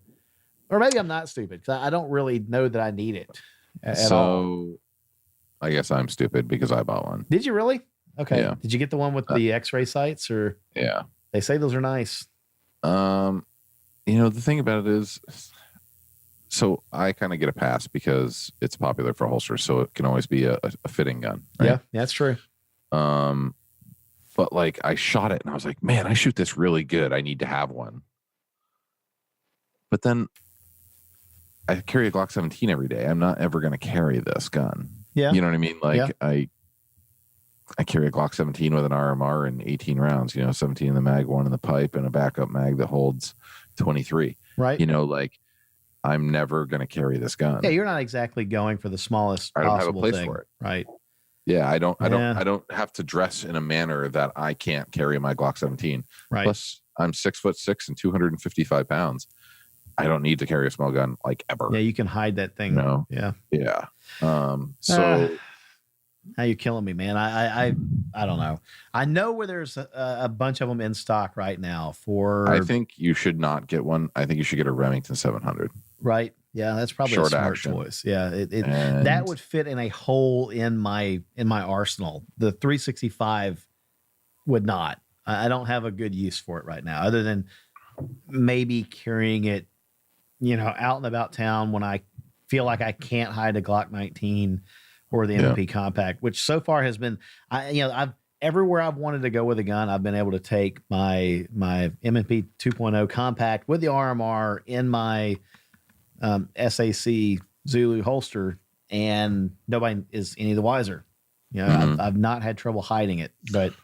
Speaker 3: or maybe I'm not stupid because I don't really know that I need it at all.
Speaker 4: So I guess I'm stupid because I bought one.
Speaker 3: Did you really? Okay.
Speaker 4: Yeah.
Speaker 3: Did you get the one with the X-ray sights, or
Speaker 4: Yeah.
Speaker 3: they say those are nice?
Speaker 4: The thing about it is, so I kind of get a pass because it's popular for holsters, so it can always be a fitting gun. Right?
Speaker 3: Yeah, that's true.
Speaker 4: But like I shot it and I was like, man, I shoot this really good. I need to have one. But then I carry a Glock 17 every day. I'm not ever going to carry this gun.
Speaker 3: Yeah.
Speaker 4: You know what I mean? Like
Speaker 3: Yeah.
Speaker 4: I carry a Glock 17 with an RMR and 18 rounds, 17 in the mag, 1 in the pipe, and a backup mag that holds 23.
Speaker 3: Right.
Speaker 4: Like I'm never going to carry this gun.
Speaker 3: Yeah, you're not exactly going for the smallest
Speaker 4: I don't have a
Speaker 3: possible
Speaker 4: place
Speaker 3: thing,
Speaker 4: for it.
Speaker 3: right?
Speaker 4: Yeah, I don't
Speaker 3: Yeah.
Speaker 4: have to dress in a manner that I can't carry my Glock 17.
Speaker 3: Right.
Speaker 4: Plus, I'm 6'6" and 255 pounds. I don't need to carry a small gun like ever.
Speaker 3: Yeah, you can hide that thing.
Speaker 4: No.
Speaker 3: Yeah.
Speaker 4: Yeah. So
Speaker 3: Now you're killing me, man. I don't know. I know where there's a bunch of them in stock right now for.
Speaker 4: I think you should not get one. I think you should get a Remington 700.
Speaker 3: Right. Yeah, that's probably
Speaker 4: Short
Speaker 3: a smart
Speaker 4: action.
Speaker 3: choice. Yeah,
Speaker 4: And
Speaker 3: that would fit in a hole in my arsenal. The 365 would not. I don't have a good use for it right now, other than maybe carrying it, out and about town when I feel like I can't hide a Glock 19 or the M&P compact, which so far has been, I've everywhere I've wanted to go with a gun, I've been able to take my M&P 2.0 compact with the RMR in my SAC Zulu holster, and nobody is any the wiser. I've not had trouble hiding it, but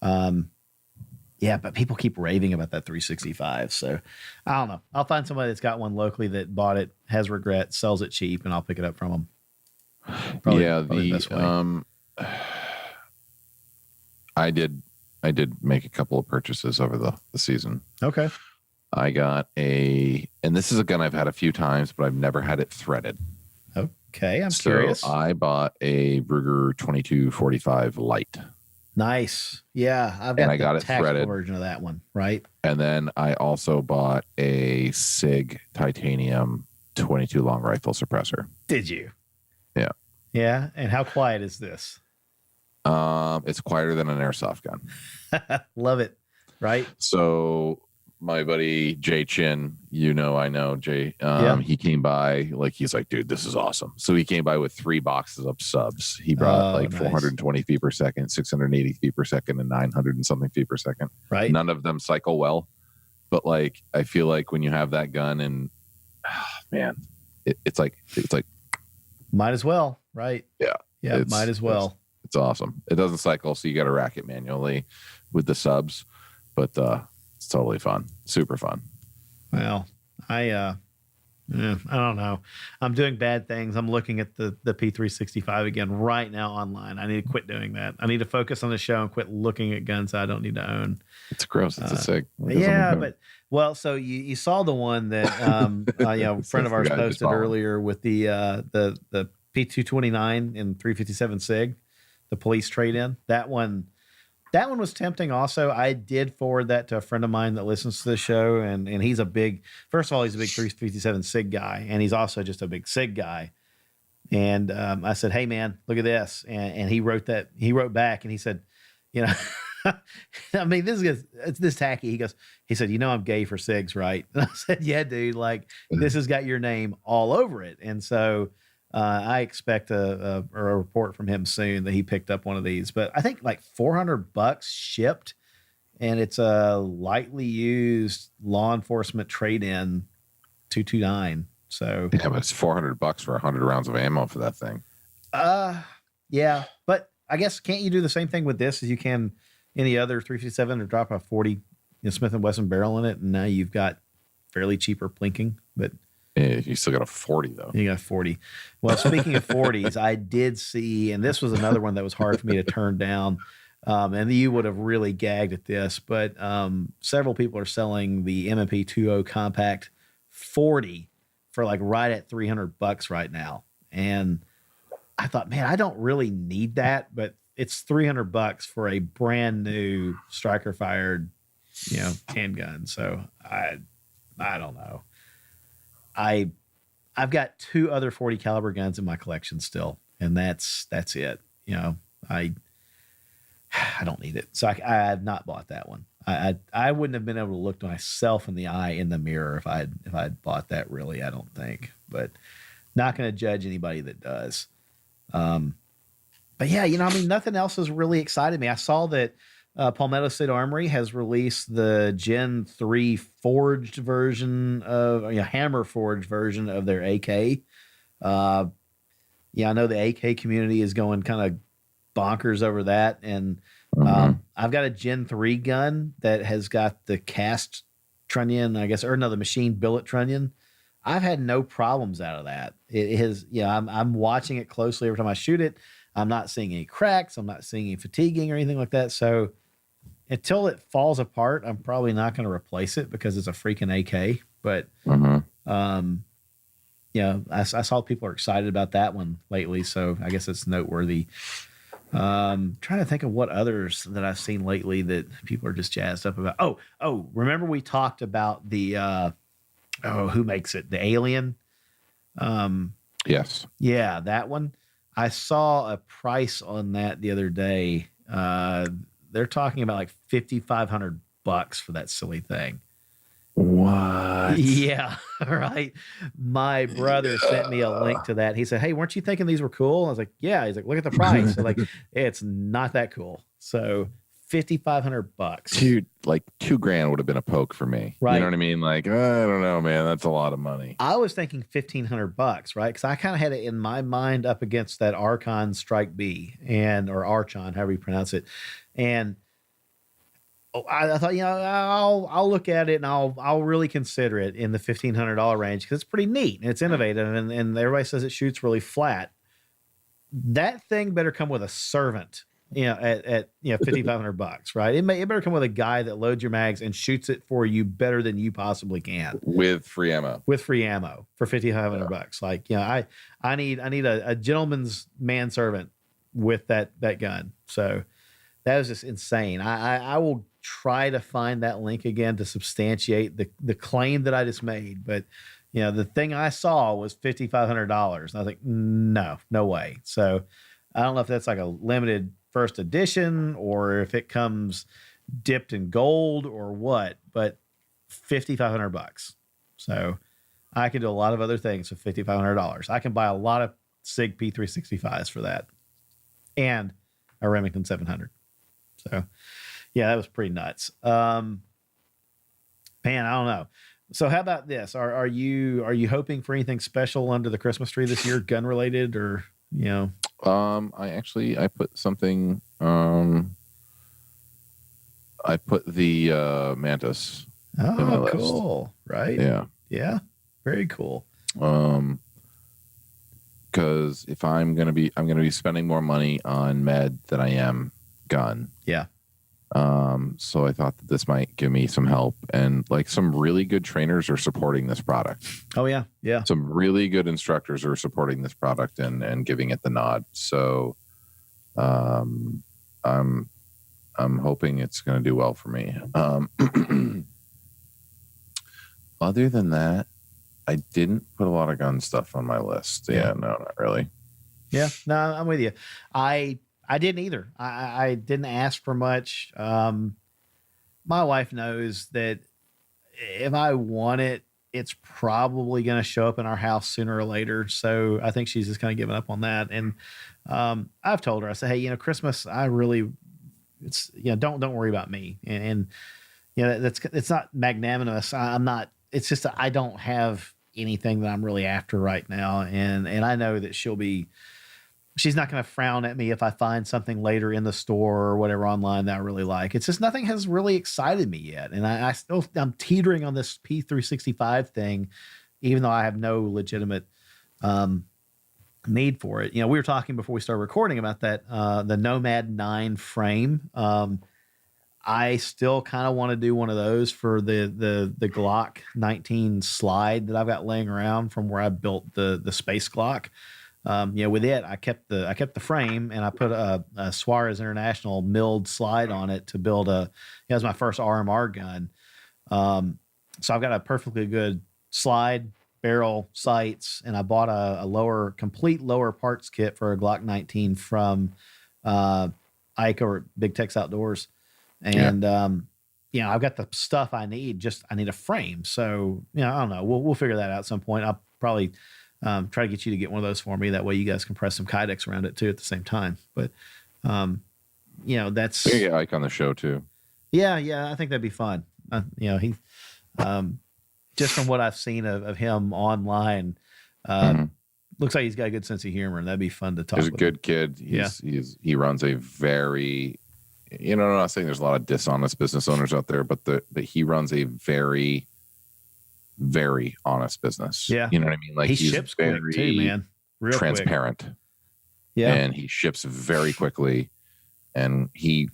Speaker 3: but people keep raving about that 365. So I don't know. I'll find somebody that's got one locally that bought it, has regret, sells it cheap, and I'll pick it up from them. Probably the best way.
Speaker 4: I did make a couple of purchases over the season.
Speaker 3: Okay.
Speaker 4: I got and this is a gun I've had a few times, but I've never had it threaded.
Speaker 3: Okay, I'm curious.
Speaker 4: I bought a Ruger 2245 Light.
Speaker 3: Nice. Yeah, I've got
Speaker 4: I got
Speaker 3: the
Speaker 4: it
Speaker 3: tactical
Speaker 4: threaded.
Speaker 3: version of that one, right?
Speaker 4: And then I also bought a SIG titanium 22 long rifle suppressor.
Speaker 3: Did you?
Speaker 4: Yeah.
Speaker 3: Yeah, and how quiet is this?
Speaker 4: It's quieter than an airsoft gun.
Speaker 3: Love it, right?
Speaker 4: So my buddy Jay Chin, I know Jay.
Speaker 3: Yeah.
Speaker 4: He came by, he's like, dude, this is awesome. So he came by with 3 boxes of subs. He brought
Speaker 3: nice.
Speaker 4: 420 feet per second, 680 feet per second, and 900 and something feet per second.
Speaker 3: Right.
Speaker 4: None of them cycle well, but I feel like when you have that gun, and man, it's like
Speaker 3: might as well, right?
Speaker 4: Yeah.
Speaker 3: Yeah, might as well.
Speaker 4: It's awesome. It doesn't cycle, so you got to rack it manually with the subs, but it's totally fun, super fun.
Speaker 3: Well, I don't know. I'm doing bad things. I'm looking at the P365 again right now online. I need to quit doing that. I need to focus on the show and quit looking at guns I don't need to own.
Speaker 4: It's gross. It's a SIG.
Speaker 3: Yeah, but so you saw the one that a friend of ours posted earlier with the P229 and 357 SIG, the police trade-in. That one was tempting also. I did forward that to a friend of mine that listens to the show, and he's a big 357 SIG guy, and he's also just a big SIG guy. And I said, hey man, look at this. And he wrote back and he said, I mean, it's this tacky. He said, I'm gay for SIGs, right? And I said, yeah, dude, this has got your name all over it. And so I expect a report from him soon that he picked up one of these, but I think $400 shipped, and it's a lightly used law enforcement trade-in 229. So
Speaker 4: yeah, but it's $400 for 100 rounds of ammo for that thing.
Speaker 3: Yeah, but I guess can't you do the same thing with this as you can any other 357 or drop a 40 Smith & Wesson barrel in it, and now you've got fairly cheaper plinking, but
Speaker 4: yeah, you still got a 40 though.
Speaker 3: You got 40. Well, speaking of 40s, I did see, and this was another one that was hard for me to turn down. And you would have really gagged at this, but several people are selling the M&P 2.0 Compact 40 for like right at $300 right now. And I thought, man, I don't really need that, but it's $300 for a brand new striker fired, handgun. So I don't know. I've got 2 other 40 caliber guns in my collection still, and that's it. I don't need it. So I have not bought that one. I wouldn't have been able to look myself in the eye in the mirror if I'd bought that, really, I don't think. But not going to judge anybody that does. But yeah, nothing else has really excited me. I saw that Palmetto State Armory has released the Gen 3 forged version of, hammer forged version of their AK. I know the AK community is going kind of bonkers over that. And I've got a Gen 3 gun that has got the cast trunnion, I guess, or no, the machine billet trunnion. I've had no problems out of that. It has, I'm watching it closely every time I shoot it. I'm not seeing any cracks. I'm not seeing any fatiguing or anything like that. So until it falls apart, I'm probably not going to replace it because it's a freaking AK. But, I saw people are excited about that one lately. So I guess it's noteworthy. Trying to think of what others that I've seen lately that people are just jazzed up about. Oh, remember we talked about the, who makes it? The Alien?
Speaker 4: Yes.
Speaker 3: Yeah, that one. I saw a price on that the other day. They're talking about like $5,500 for that silly thing.
Speaker 4: What?
Speaker 3: Yeah, right. My brother sent me a link to that. He said, "Hey, weren't you thinking these were cool?" I was like, "Yeah." He's like, "Look at the price." Like, it's not that cool. So $5,500.
Speaker 4: Dude, like $2,000 would have been a poke for me.
Speaker 3: Right.
Speaker 4: You know what I mean? Like, I don't know, man. That's a lot of money.
Speaker 3: I was thinking $1,500, right? Because I kind of had it in my mind up against that Archon Strike B or Archon, however you pronounce it. And I thought, I'll look at it and I'll really consider it in the $1,500 range because it's pretty neat and it's innovative and everybody says it shoots really flat. That thing better come with a servant, at $5,500, right? It better come with a guy that loads your mags and shoots it for you better than you possibly can
Speaker 4: with free ammo.
Speaker 3: for $5,500. Like, I need a gentleman's manservant with that gun. So that was just insane. I will try to find that link again to substantiate the claim that I just made. But, the thing I saw was $5,500. And I was like, no way. So I don't know if that's like a limited first edition or if it comes dipped in gold or what, but $5,500. So I can do a lot of other things with $5,500. I can buy a lot of SIG P365s for that and a Remington 700. So yeah, that was pretty nuts. Man, I don't know. So how about this? Are you hoping for anything special under the Christmas tree this year, gun related or,
Speaker 4: I put something, I put the Mantis.
Speaker 3: Oh, cool. Right.
Speaker 4: Yeah.
Speaker 3: Yeah. Very cool.
Speaker 4: Because if I'm going to be spending more money on med than I am gun.
Speaker 3: Yeah.
Speaker 4: So I thought that this might give me some help, and like some really good trainers are supporting this product.
Speaker 3: Oh yeah. Yeah.
Speaker 4: Some really good instructors are supporting this product and giving it the nod. So, I'm hoping it's going to do well for me. Other than that, I didn't put a lot of gun stuff on my list. Yeah, no, not really.
Speaker 3: Yeah, no, I'm with you. I didn't either. I didn't ask for much. My wife knows that if I want it, it's probably going to show up in our house sooner or later. So I think she's just kind of giving up on that. And I've told her, I said, hey, Christmas, it's don't worry about me. And it's not magnanimous. I'm not. It's just I don't have anything that I'm really after right now, and I know that she's not going to frown at me if I find something later in the store or whatever online that I really like. It's just nothing has really excited me yet. And I'm teetering on this P365 thing, even though I have no legitimate need for it. We were talking before we started recording about that, the Nomad 9 frame. I still kind of want to do one of those for the Glock 19 slide that I've got laying around from where I built the Space Glock. With it, I kept the frame, and I put a Suarez International milled slide on it to build it was my first RMR gun. So I've got a perfectly good slide, barrel, sights, and I bought a complete lower parts kit for a Glock 19 from Ike or Big Tex Outdoors. And I've got the stuff I need. I need a frame. So I don't know. We'll figure that out at some point. I'll probably try to get you to get one of those for me. That way you guys can press some Kydex around it too at the same time. But that's
Speaker 4: we get Ike on the show too.
Speaker 3: Yeah, I think that'd be fun. He just from what I've seen of him online, looks like he's got a good sense of humor, and that'd be fun to talk.
Speaker 4: He's a good kid. He runs a very, I'm not saying there's a lot of dishonest business owners out there, but he runs a very, very honest business.
Speaker 3: Yeah,
Speaker 4: you know what I mean. Like
Speaker 3: he
Speaker 4: he's
Speaker 3: ships
Speaker 4: very
Speaker 3: quick too, man. Real
Speaker 4: transparent.
Speaker 3: Quick. Yeah,
Speaker 4: and he ships very quickly, and he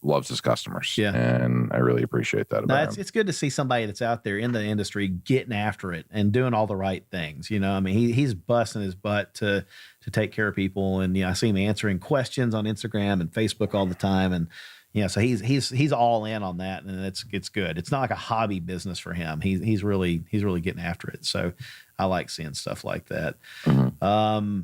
Speaker 4: loves his customers.
Speaker 3: Yeah.
Speaker 4: And I really appreciate that about him.
Speaker 3: It's good to see somebody that's out there in the industry getting after it and doing all the right things. I mean, he's busting his butt to take care of people. And, I see him answering questions on Instagram and Facebook all the time. And, so he's all in on that, and it's good. It's not like a hobby business for him. He's really getting after it. So I like seeing stuff like that.
Speaker 4: Mm-hmm.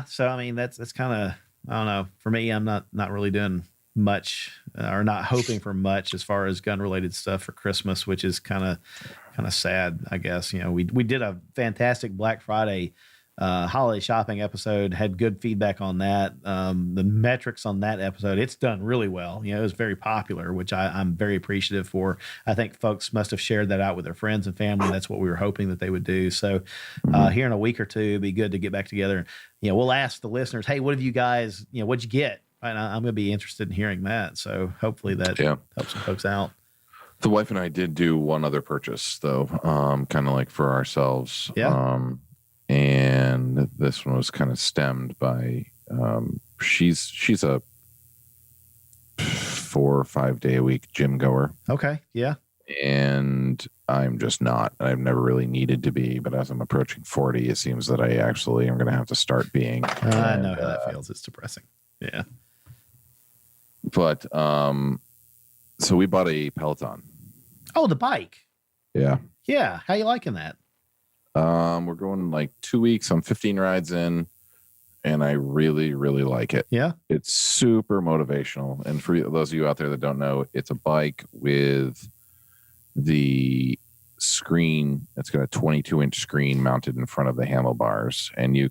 Speaker 3: So, I mean, that's kind of, I don't know, for me, I'm not really doing much or not hoping for much as far as gun related stuff for Christmas, which is kind of sad, I guess. We did a fantastic Black Friday holiday shopping episode, had good feedback on that. The metrics on that episode, it's done really well. It was very popular, which I'm very appreciative for. I think folks must have shared that out with their friends and family. That's what we were hoping that they would do. So here in a week or two, it'd be good to get back together. We'll ask the listeners, hey, what have you guys, what'd you get? And I'm going to be interested in hearing that. So hopefully that helps some folks out.
Speaker 4: The wife and I did do one other purchase, though, kind of like for ourselves.
Speaker 3: Yeah.
Speaker 4: And this one was kind of stemmed by she's a 4 or 5 day a week gym goer.
Speaker 3: Okay. Yeah.
Speaker 4: And I'm just not. I've never really needed to be, but as I'm approaching 40, it seems that I actually am going to have to start being.
Speaker 3: I know how that feels. It's depressing. Yeah.
Speaker 4: But so we bought a Peloton.
Speaker 3: Oh, the bike.
Speaker 4: Yeah.
Speaker 3: Yeah. How you liking that?
Speaker 4: We're going like 2 weeks. I'm 15 rides in, and I really, really like it.
Speaker 3: Yeah.
Speaker 4: It's super motivational. And for those of you out there that don't know, it's a bike with the screen. It's got a 22-inch screen mounted in front of the handlebars, and you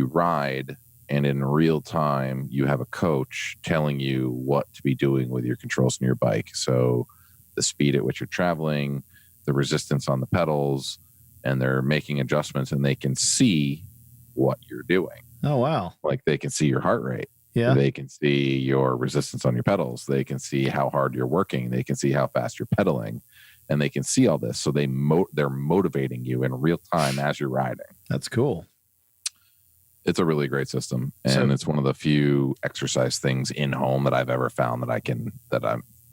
Speaker 4: ride, and in real time, you have a coach telling you what to be doing with your controls in your bike. So the speed at which you're traveling, the resistance on the pedals, and they're making adjustments, and they can see what you're doing.
Speaker 3: Oh, wow.
Speaker 4: Like they can see your heart rate.
Speaker 3: Yeah.
Speaker 4: They can see your resistance on your pedals. They can see how hard you're working. They can see how fast you're pedaling, and they can see all this. So they're motivating you in real time as you're riding.
Speaker 3: That's cool.
Speaker 4: It's a really great system, and it's one of the few exercise things in home that I've ever found that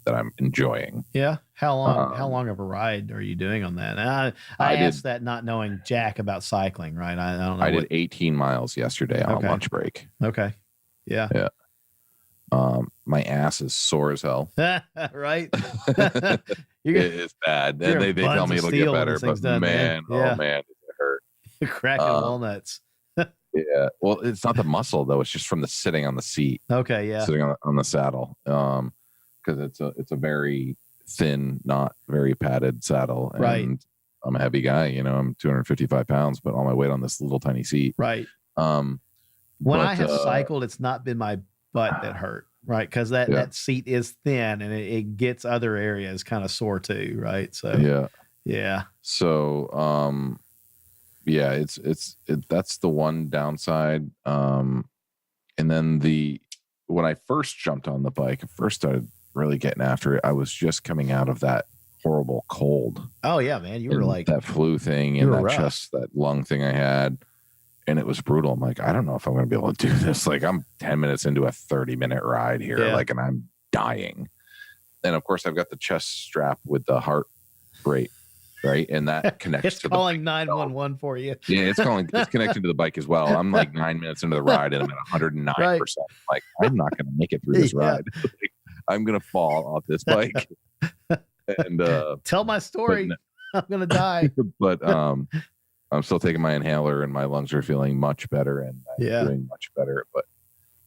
Speaker 4: I'm enjoying.
Speaker 3: Yeah. How long of a ride are you doing on that? And I asked that not knowing jack about cycling, right? I don't know.
Speaker 4: I did 18 miles yesterday on a lunch break.
Speaker 3: Okay. Yeah.
Speaker 4: Yeah. My ass is sore as hell.
Speaker 3: Right.
Speaker 4: It's bad. And they tell me it'll get better, but
Speaker 3: done,
Speaker 4: man,
Speaker 3: yeah.
Speaker 4: Oh man, it hurt.
Speaker 3: You're cracking walnuts.
Speaker 4: Yeah. Well, it's not the muscle though. It's just from the sitting on the seat.
Speaker 3: Okay. Yeah.
Speaker 4: Sitting on the saddle. Because it's a very thin, not very padded saddle. And
Speaker 3: right.
Speaker 4: I'm a heavy guy, I'm 255 pounds, but all my weight on this little tiny seat.
Speaker 3: Right. When I have cycled, it's not been my butt that hurt, right? Because that seat is thin, and it gets other areas kind of sore too, right? So yeah.
Speaker 4: So that's the one downside. And then when I first jumped on the bike, I first started really getting after it, I was just coming out of that horrible cold.
Speaker 3: Oh yeah, man. You were
Speaker 4: And
Speaker 3: like
Speaker 4: that flu thing
Speaker 3: you
Speaker 4: and
Speaker 3: were
Speaker 4: that
Speaker 3: rough.
Speaker 4: chest, that lung thing I had. And it was brutal. I'm like, I don't know if I'm going to be able to do this. Like, I'm 10 minutes into a 30-minute ride here,
Speaker 3: Yeah.
Speaker 4: like, and I'm dying. And of course, I've got the chest strap with the heart rate, right? And that connects
Speaker 3: It's
Speaker 4: to
Speaker 3: calling
Speaker 4: the bike.
Speaker 3: 911 for you.
Speaker 4: Yeah, it's connecting to the bike as well. I'm like 9 minutes into the ride and I'm at 109%.
Speaker 3: Right.
Speaker 4: Like, I'm not going to make it through this
Speaker 3: Yeah.
Speaker 4: ride. Like, I'm going to fall off this bike. And
Speaker 3: Tell my story. I'm gonna die.
Speaker 4: but I'm still taking my inhaler and my lungs are feeling much better and I'm doing much better. But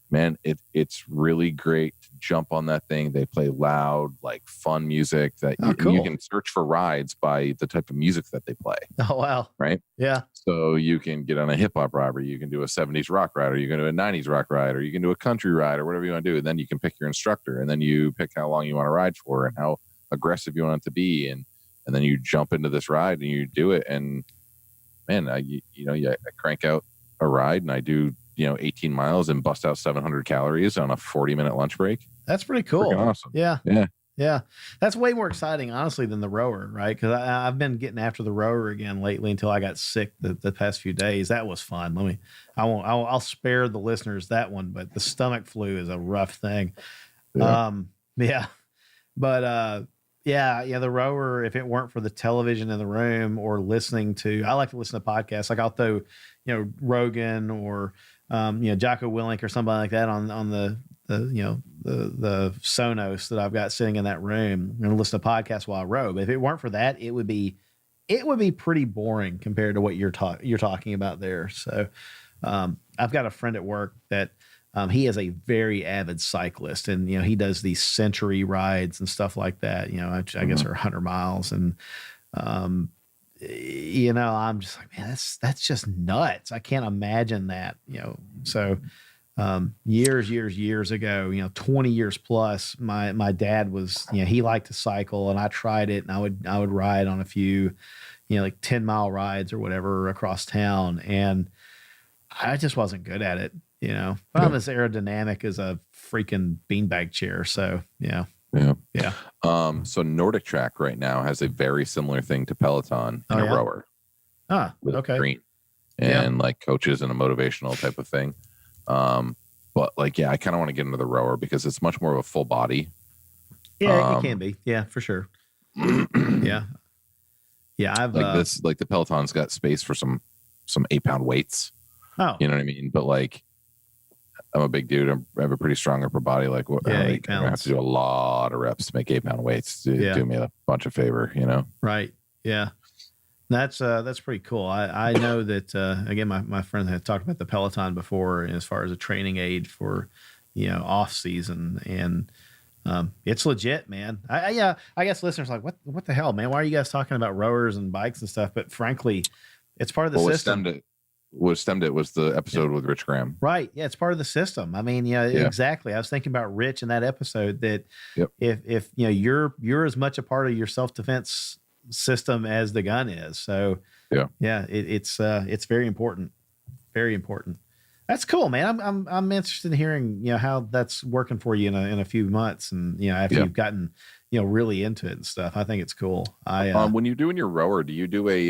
Speaker 4: man, it's really great to jump on that thing. They play loud, like fun music that you can search for rides by the type of music that they play.
Speaker 3: Oh wow.
Speaker 4: Right.
Speaker 3: Yeah.
Speaker 4: So you can get on a hip hop ride, or you can do a 70s rock ride, or you can do a 90s rock ride, or you can do a country ride, or whatever you want to do. And then you can pick your instructor, and then you pick how long you want to ride for and how aggressive you want it to be. And then you jump into this ride and you do it. And man, I crank out a ride and I do, 18 miles and bust out 700 calories on a 40-minute lunch break.
Speaker 3: That's pretty cool.
Speaker 4: Freaking awesome.
Speaker 3: Yeah.
Speaker 4: Yeah.
Speaker 3: Yeah. That's way more exciting, honestly, than the rower, right? Because I've been getting after the rower again lately until I got sick the past few days. That was fun. I'll spare the listeners that one, but the stomach flu is a rough thing.
Speaker 4: Yeah.
Speaker 3: But the rower, if it weren't for the television in the room or I like to listen to podcasts. Like I'll throw, Rogan or, Jocko Willink or somebody like that on the Sonos that I've got sitting in that room and listen to podcasts while I row. But if it weren't for that, it would be pretty boring compared to what you're talking about there. So, I've got a friend at work that, he is a very avid cyclist and, he does these century rides and stuff like that, I guess are 100 miles. And, I'm just like, man, that's just nuts. I can't imagine that, so, years ago, 20 years plus, my dad was, he liked to cycle and I tried it and I would ride on a few, like 10-mile rides or whatever across town. And I just wasn't good at it. But I'm as aerodynamic as a freaking beanbag chair. So, yeah.
Speaker 4: So Nordic Track right now has a very similar thing to Peloton in a rower. With green and like coaches and a motivational type of thing. But like, I kind of want to get into the rower because it's much more of a full body.
Speaker 3: Yeah, it can be. Yeah, for sure. Yeah. I've
Speaker 4: like the Peloton's got space for some 8-pound weights.
Speaker 3: Oh,
Speaker 4: you know what I mean? But like, I'm a big dude. I have a pretty strong upper body. Like, I have to do a lot of reps to make 8-pound weights. Do me a bunch of favor,
Speaker 3: Right. Yeah. That's pretty cool. I know that, again, my friend had talked about the Peloton before as far as a training aid for, off season. And, it's legit, man. I guess listeners are like, what the hell, man? Why are you guys talking about rowers and bikes and stuff? But frankly, it's part of the system.
Speaker 4: What stemmed it was the episode with Rich Graham.
Speaker 3: Right. Yeah. It's part of the system. I mean, exactly. I was thinking about Rich in that episode that if you're as much a part of your self-defense system as the gun is. So it's very important. Very important. That's cool, man. I'm interested in hearing, how that's working for you in a few months and, after you've gotten, really into it and stuff. I think it's cool.
Speaker 4: When you're doing your rower, do you do a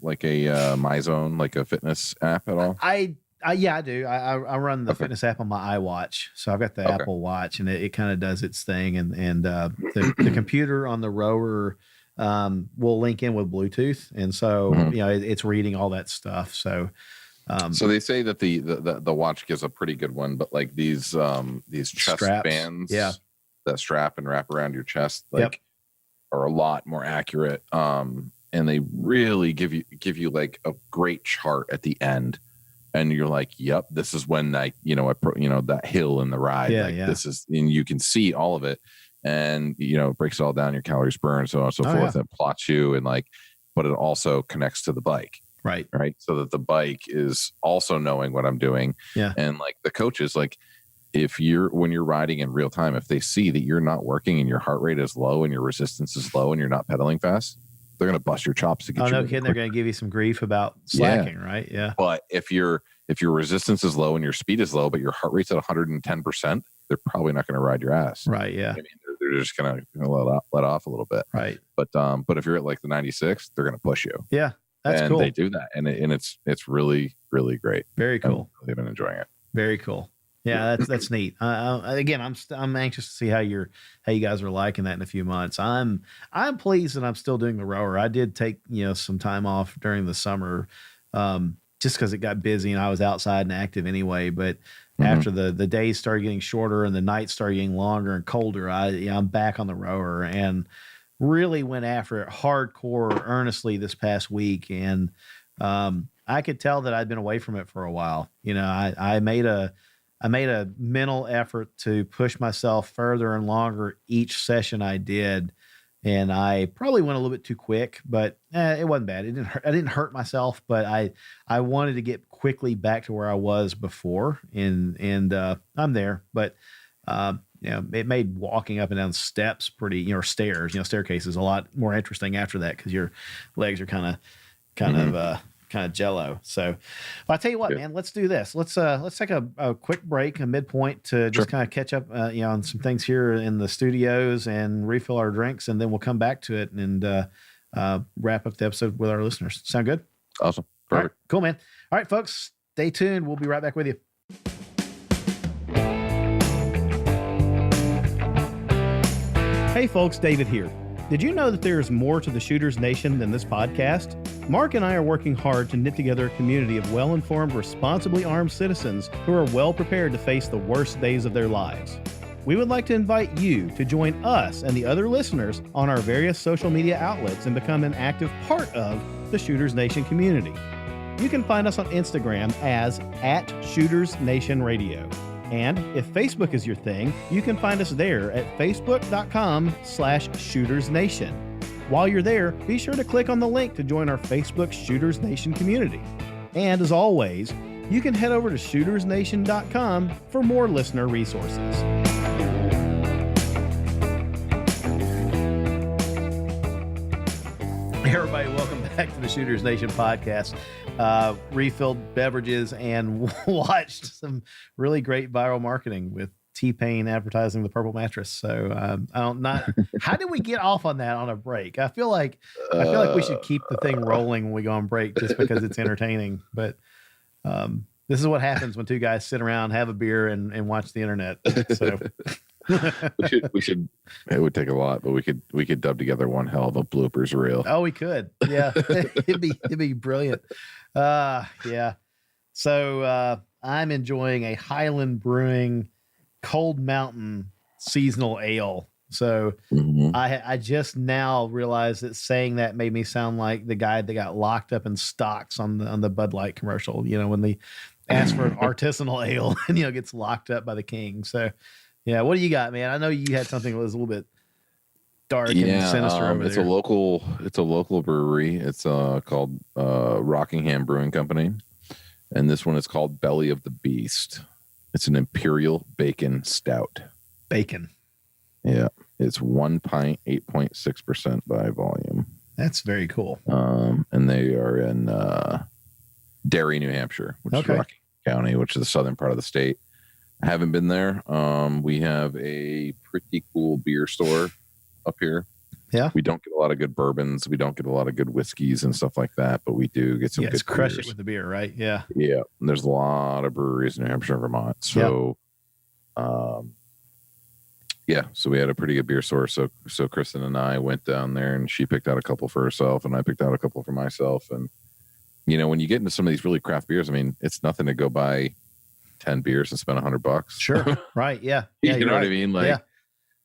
Speaker 4: MyZone, like a fitness app at all?
Speaker 3: I do. I run the fitness app on my iWatch. So I've got the Apple Watch and it kind of does its thing. And the computer on the rower will link in with Bluetooth. And so, it's reading all that stuff. So,
Speaker 4: so they say that the watch gives a pretty good one, but like these chest
Speaker 3: straps,
Speaker 4: bands, that strap and wrap around your chest, are a lot more accurate. And they really give you like a great chart at the end, and you're like, yep, this is when that hill in the ride, this is, and you can see all of it, and it breaks it all down, your calories burned, so on and so forth. It plots you and but it also connects to the bike. Right. So that the bike is also knowing what I'm doing.
Speaker 3: Yeah.
Speaker 4: And like the coaches, like when you're riding in real time, if they see that you're not working and your heart rate is low and your resistance is low and you're not pedaling fast, they're going to bust your chops to get you.
Speaker 3: Oh, no kidding. They're going to give you some grief about slacking, right? Yeah.
Speaker 4: But if your resistance is low and your speed is low, but your heart rate's at 110%, they're probably not going to ride your ass.
Speaker 3: Right. Yeah.
Speaker 4: I mean, they're just kind of let off a little bit.
Speaker 3: Right.
Speaker 4: But if you're at like the 96, they're going to push you.
Speaker 3: Yeah. That's
Speaker 4: and
Speaker 3: cool.
Speaker 4: They do that. And it's really, really great.
Speaker 3: Very cool.
Speaker 4: I've really been enjoying it.
Speaker 3: Very cool. Yeah, that's neat. Again, I'm anxious to see how you guys are liking that in a few months. I'm pleased that I'm still doing the rower. I did take some time off during the summer, just because it got busy and I was outside and active anyway. But after the days started getting shorter and the nights started getting longer and colder, I'm back on the rower and really went after it hardcore, earnestly this past week. And I could tell that I'd been away from it for a while. I made a mental effort to push myself further and longer each session I did. And I probably went a little bit too quick, but it wasn't bad. I didn't hurt myself, but I wanted to get quickly back to where I was before. And I'm there, but it made walking up and down steps stairs, staircases a lot more interesting after that, because your legs are kind of jello. So I tell you what, man, let's do this. Let's take a quick break, a midpoint to just kind of catch up, on some things here in the studios and refill our drinks. And then we'll come back to it and wrap up the episode with our listeners. Sound good?
Speaker 4: Awesome. Perfect.
Speaker 3: All right, cool, man. All right, folks, stay tuned. We'll be right back with you. Hey folks, David here. Did you know that there is more to the Shooters Nation than this podcast? Mark and I are working hard to knit together a community of well-informed, responsibly armed citizens who are well prepared to face the worst days of their lives. We would like to invite you to join us and the other listeners on our various social media outlets and become an active part of the Shooters Nation community. You can find us on Instagram as @ShootersNationRadio. And if Facebook is your thing, you can find us there at facebook.com/ShootersNation. While you're there, be sure to click on the link to join our Facebook Shooters Nation community. And as always, you can head over to shootersnation.com for more listener resources. Hey everybody, welcome back to the Shooters Nation podcast. Refilled beverages and watched some really great viral marketing with T-Pain advertising the purple mattress. So how did we get off on that on a break? I feel like we should keep the thing rolling when we go on break just because it's entertaining. But this is what happens when two guys sit around, have a beer, and watch the internet. So
Speaker 4: we should. It would take a lot, but we could dub together one hell of a bloopers reel.
Speaker 3: Oh, we could. Yeah, it'd be brilliant. Yeah. So I'm enjoying a Highland Brewing Cold Mountain seasonal ale. So I just now realized that saying that made me sound like the guy that got locked up in stocks on the Bud Light commercial. When they ask for an artisanal ale and gets locked up by the king. So yeah, what do you got, man? I know you had something that was a little bit dark and sinister over
Speaker 4: it's
Speaker 3: there.
Speaker 4: It's a local brewery. It's called Rockingham Brewing Company, and this one is called Belly of the Beast. It's an Imperial Bacon Stout.
Speaker 3: Bacon.
Speaker 4: Yeah, it's 1 pint, 8.6% by volume.
Speaker 3: That's very cool.
Speaker 4: And they are in Derry, New Hampshire, which is Rocky County, which is the southern part of the state. I haven't been there. We have a pretty cool beer store up here.
Speaker 3: Yeah.
Speaker 4: We don't get a lot of good bourbons. We don't get a lot of good whiskeys and stuff like that, but we do get some good
Speaker 3: crush
Speaker 4: beers.
Speaker 3: it with the beer, right? Yeah.
Speaker 4: Yeah. And there's a lot of breweries in New Hampshire and Vermont. So, so we had a pretty good beer store. So Kristen and I went down there and she picked out a couple for herself and I picked out a couple for myself. And, when you get into some of these really craft beers, I mean, it's nothing to go buy 10 beers and spend $100.
Speaker 3: Sure. Right. Yeah.
Speaker 4: You know what I mean? Like,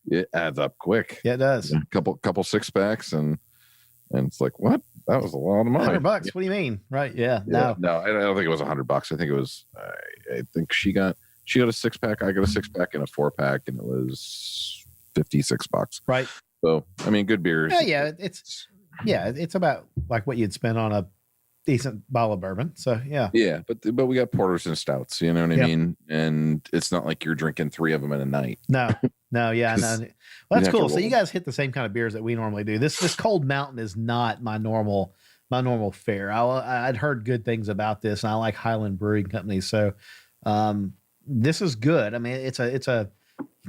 Speaker 4: it adds up quick.
Speaker 3: Yeah, it does.
Speaker 4: A couple six packs and it's like, what? That was a lot of money.
Speaker 3: $100. What do you mean? Right. Yeah.
Speaker 4: No, I don't think it was $100. I think it was, I think she got a 6-pack. I got a 6-pack and a 4-pack and it was $56.
Speaker 3: Right.
Speaker 4: So, I mean, good beers.
Speaker 3: Yeah. It's about like what you'd spend on a decent bottle of bourbon. So yeah.
Speaker 4: But we got porters and stouts, you know what I mean? And it's not like you're drinking 3 of them in a night.
Speaker 3: No. Yeah. No. Well, that's cool. So you guys hit the same kind of beers that we normally do. This Cold Mountain is not my normal fare. I'd heard good things about this, and I like Highland Brewing Company. So this is good. I mean, it's a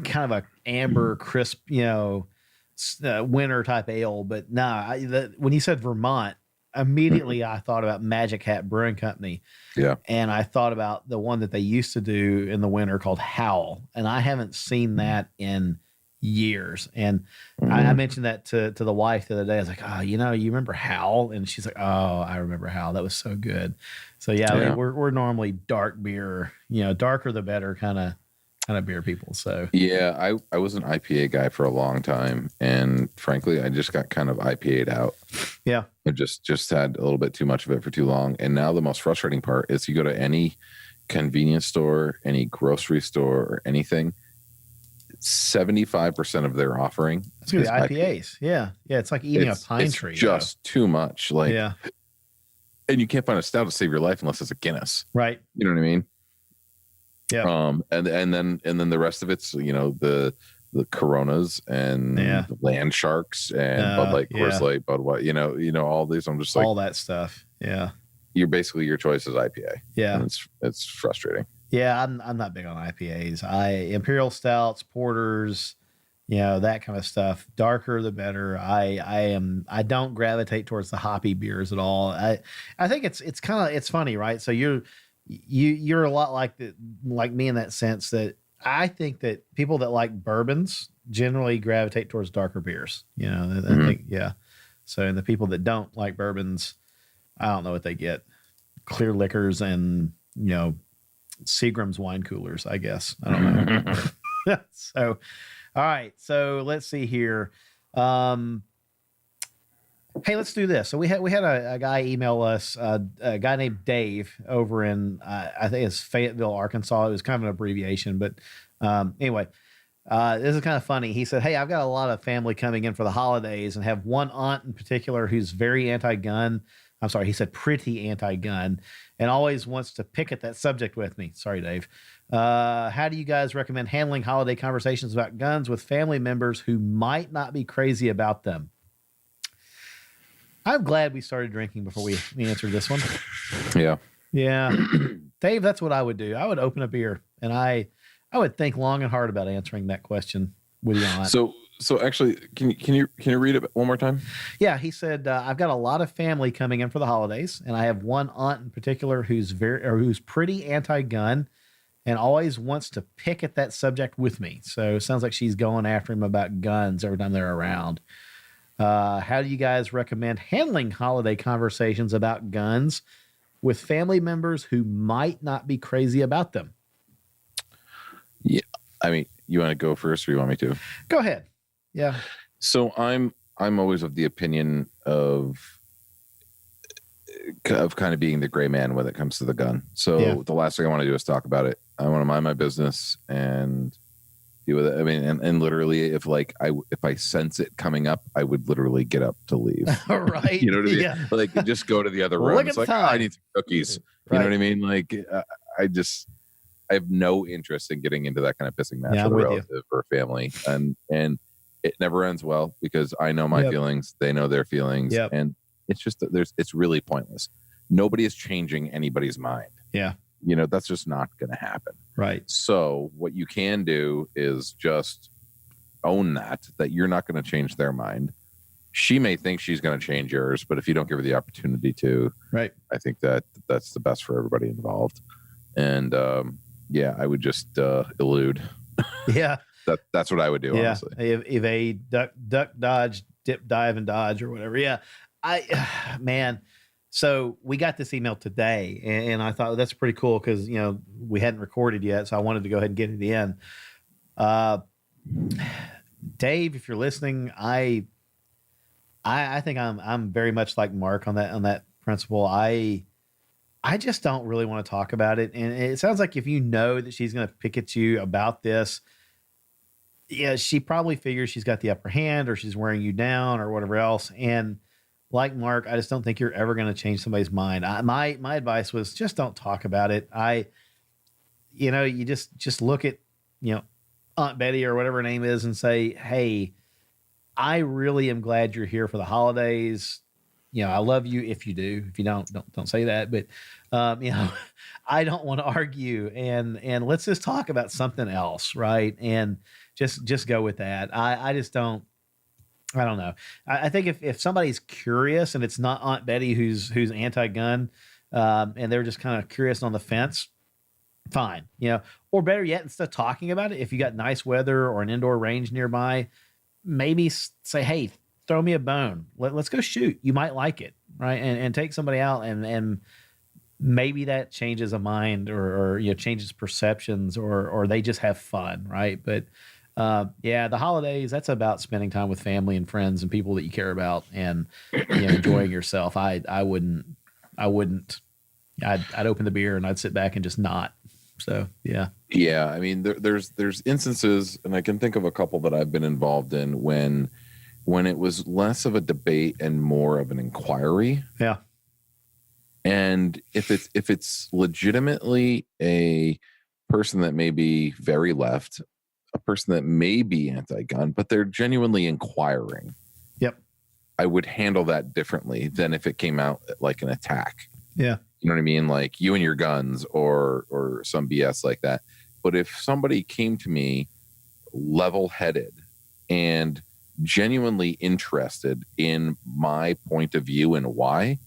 Speaker 3: kind of a amber crisp, winter type ale. But when you said Vermont, immediately I thought about Magic Hat Brewing Company.
Speaker 4: Yeah.
Speaker 3: And I thought about the one that they used to do in the winter called Howl. And I haven't seen that in years. And I mentioned that to the wife the other day. I was like, oh, you remember Howl? And she's like, oh, I remember Howl. That was so good. So I mean, we're normally dark beer, darker the better kind of beer people. So
Speaker 4: yeah, I was an IPA guy for a long time, and frankly, I just got kind of IPA'd out.
Speaker 3: Yeah,
Speaker 4: I just had a little bit too much of it for too long. And now the most frustrating part is you go to any convenience store, any grocery store, or anything, 75% of their offering
Speaker 3: is IPAs. Yeah, it's like eating a pine tree.
Speaker 4: Just too much. And you can't find a stout to save your life unless it's a Guinness.
Speaker 3: Right.
Speaker 4: You know what I mean?
Speaker 3: Yeah.
Speaker 4: And then the rest of it's the Coronas and the Land Sharks and Bud Light, Coors Light, Bud White, all these. I'm just like
Speaker 3: all that stuff. Yeah.
Speaker 4: You're basically your choice is IPA.
Speaker 3: Yeah.
Speaker 4: And it's frustrating.
Speaker 3: Yeah, I'm not big on IPAs. Imperial stouts, porters, that kind of stuff. Darker the better. I don't gravitate towards the hoppy beers at all. I think it's funny, right? So you're a lot like me in that sense that I think that people that like bourbons generally gravitate towards darker beers. I think, yeah. So, and the people that don't like bourbons, I don't know what they get. Clear liquors and, Seagram's wine coolers, I guess. I don't know. So, all right. So let's see here. Hey, let's do this. So we had a guy email us, a guy named Dave over in, I think it's Fayetteville, Arkansas. It was kind of an abbreviation, but anyway, this is kind of funny. He said, hey, I've got a lot of family coming in for the holidays and have one aunt in particular who's very anti-gun. I'm sorry, he said pretty anti-gun and always wants to pick at that subject with me. Sorry, Dave. How do you guys recommend handling holiday conversations about guns with family members who might not be crazy about them? I'm glad we started drinking before we answered this one.
Speaker 4: Yeah.
Speaker 3: Yeah. Dave, that's what I would do. I would open a beer and I would think long and hard about answering that question with you on.
Speaker 4: So actually, can you read it one more time?
Speaker 3: Yeah, he said, I've got a lot of family coming in for the holidays, and I have one aunt in particular who's pretty anti-gun and always wants to pick at that subject with me. So it sounds like she's going after him about guns every time they're around. How do you guys recommend handling holiday conversations about guns with family members who might not be crazy about them?
Speaker 4: Yeah, I mean, you want to go first, or you want me to?
Speaker 3: Go ahead. Yeah.
Speaker 4: So I'm always of the opinion of kind of being the gray man when it comes to the gun. So the last thing I want to do is talk about it. I want to mind my business and deal with it. I mean, and literally, if I sense it coming up, I would literally get up to leave.
Speaker 3: Right.
Speaker 4: You know what I mean?
Speaker 3: Yeah.
Speaker 4: Like just go to the other room. It's like, I need some cookies.
Speaker 3: Right.
Speaker 4: You know what I mean? Like I have no interest in getting into that kind of pissing match with a relative or family. And it never ends well because I know my feelings, they know their feelings, and it's just it's really pointless. Nobody is changing anybody's mind.
Speaker 3: Yeah.
Speaker 4: That's just not going to happen.
Speaker 3: Right.
Speaker 4: So what you can do is just own that you're not going to change their mind. She may think she's going to change yours, but if you don't give her the opportunity to,
Speaker 3: right,
Speaker 4: I think that's the best for everybody involved. And I would just elude.
Speaker 3: Yeah.
Speaker 4: That's what I would do.
Speaker 3: Yeah.
Speaker 4: Honestly.
Speaker 3: Evade, duck, dodge, dip, dive, and dodge, or whatever. Yeah. Man. So we got this email today, and I thought that's pretty cool because we hadn't recorded yet, so I wanted to go ahead and get it in. Dave, if you're listening, I think I'm very much like Mark on that principle. I just don't really want to talk about it, and it sounds like if you know that she's going to pick at you about this, yeah, she probably figures she's got the upper hand, or she's wearing you down, or whatever else, and like Mark, I just don't think you're ever going to change somebody's mind. My advice was just don't talk about it. You just look at, Aunt Betty or whatever her name is and say, hey, I really am glad you're here for the holidays. I love you if you do. If you don't say that. But I don't want to argue, and let's just talk about something else, right? And just go with that. I just don't. I don't know. I think if somebody's curious and it's not Aunt Betty who's anti-gun, and they're just kind of curious on the fence, fine. Or better yet, instead of talking about it, if you got nice weather or an indoor range nearby, maybe say, hey, throw me a bone. Let's go shoot. You might like it, right? And take somebody out, and maybe that changes a mind or changes perceptions, or they just have fun, right? But the holidays, that's about spending time with family and friends and people that you care about, and enjoying yourself. I'd open the beer and I'd sit back and just not. So yeah.
Speaker 4: I mean, there's instances, and I can think of a couple that I've been involved in when it was less of a debate and more of an inquiry.
Speaker 3: Yeah.
Speaker 4: And if it's legitimately a person that may be very left, a person that may be anti-gun, but they're genuinely inquiring.
Speaker 3: Yep.
Speaker 4: I would handle that differently than if it came out like an attack.
Speaker 3: Yeah.
Speaker 4: You know what I mean? Like you and your guns or some BS like that. But if somebody came to me level-headed and genuinely interested in my point of view and why,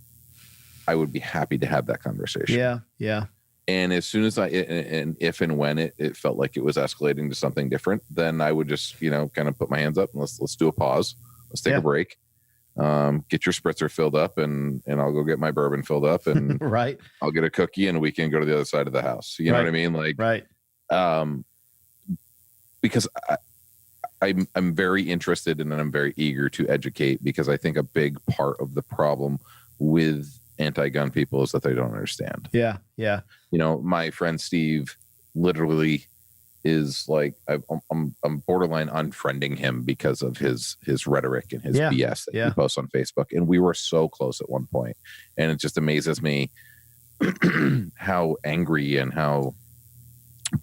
Speaker 4: I would be happy to have that conversation.
Speaker 3: Yeah. Yeah.
Speaker 4: And as soon as if and when it felt like it was escalating to something different, then I would just, kind of put my hands up and let's do a pause. Let's take a break. Get your spritzer filled up and I'll go get my bourbon filled up and
Speaker 3: right.
Speaker 4: I'll get a cookie and we can go to the other side of the house. You know what I mean? Like,
Speaker 3: right.
Speaker 4: Because I'm very interested and I'm very eager to educate, because I think a big part of the problem with anti-gun people is that they don't understand.
Speaker 3: Yeah. Yeah.
Speaker 4: My friend Steve literally is like, I'm borderline unfriending him because of his rhetoric and his BS that he posts on Facebook. And we were so close at one point, and it just amazes me how angry and how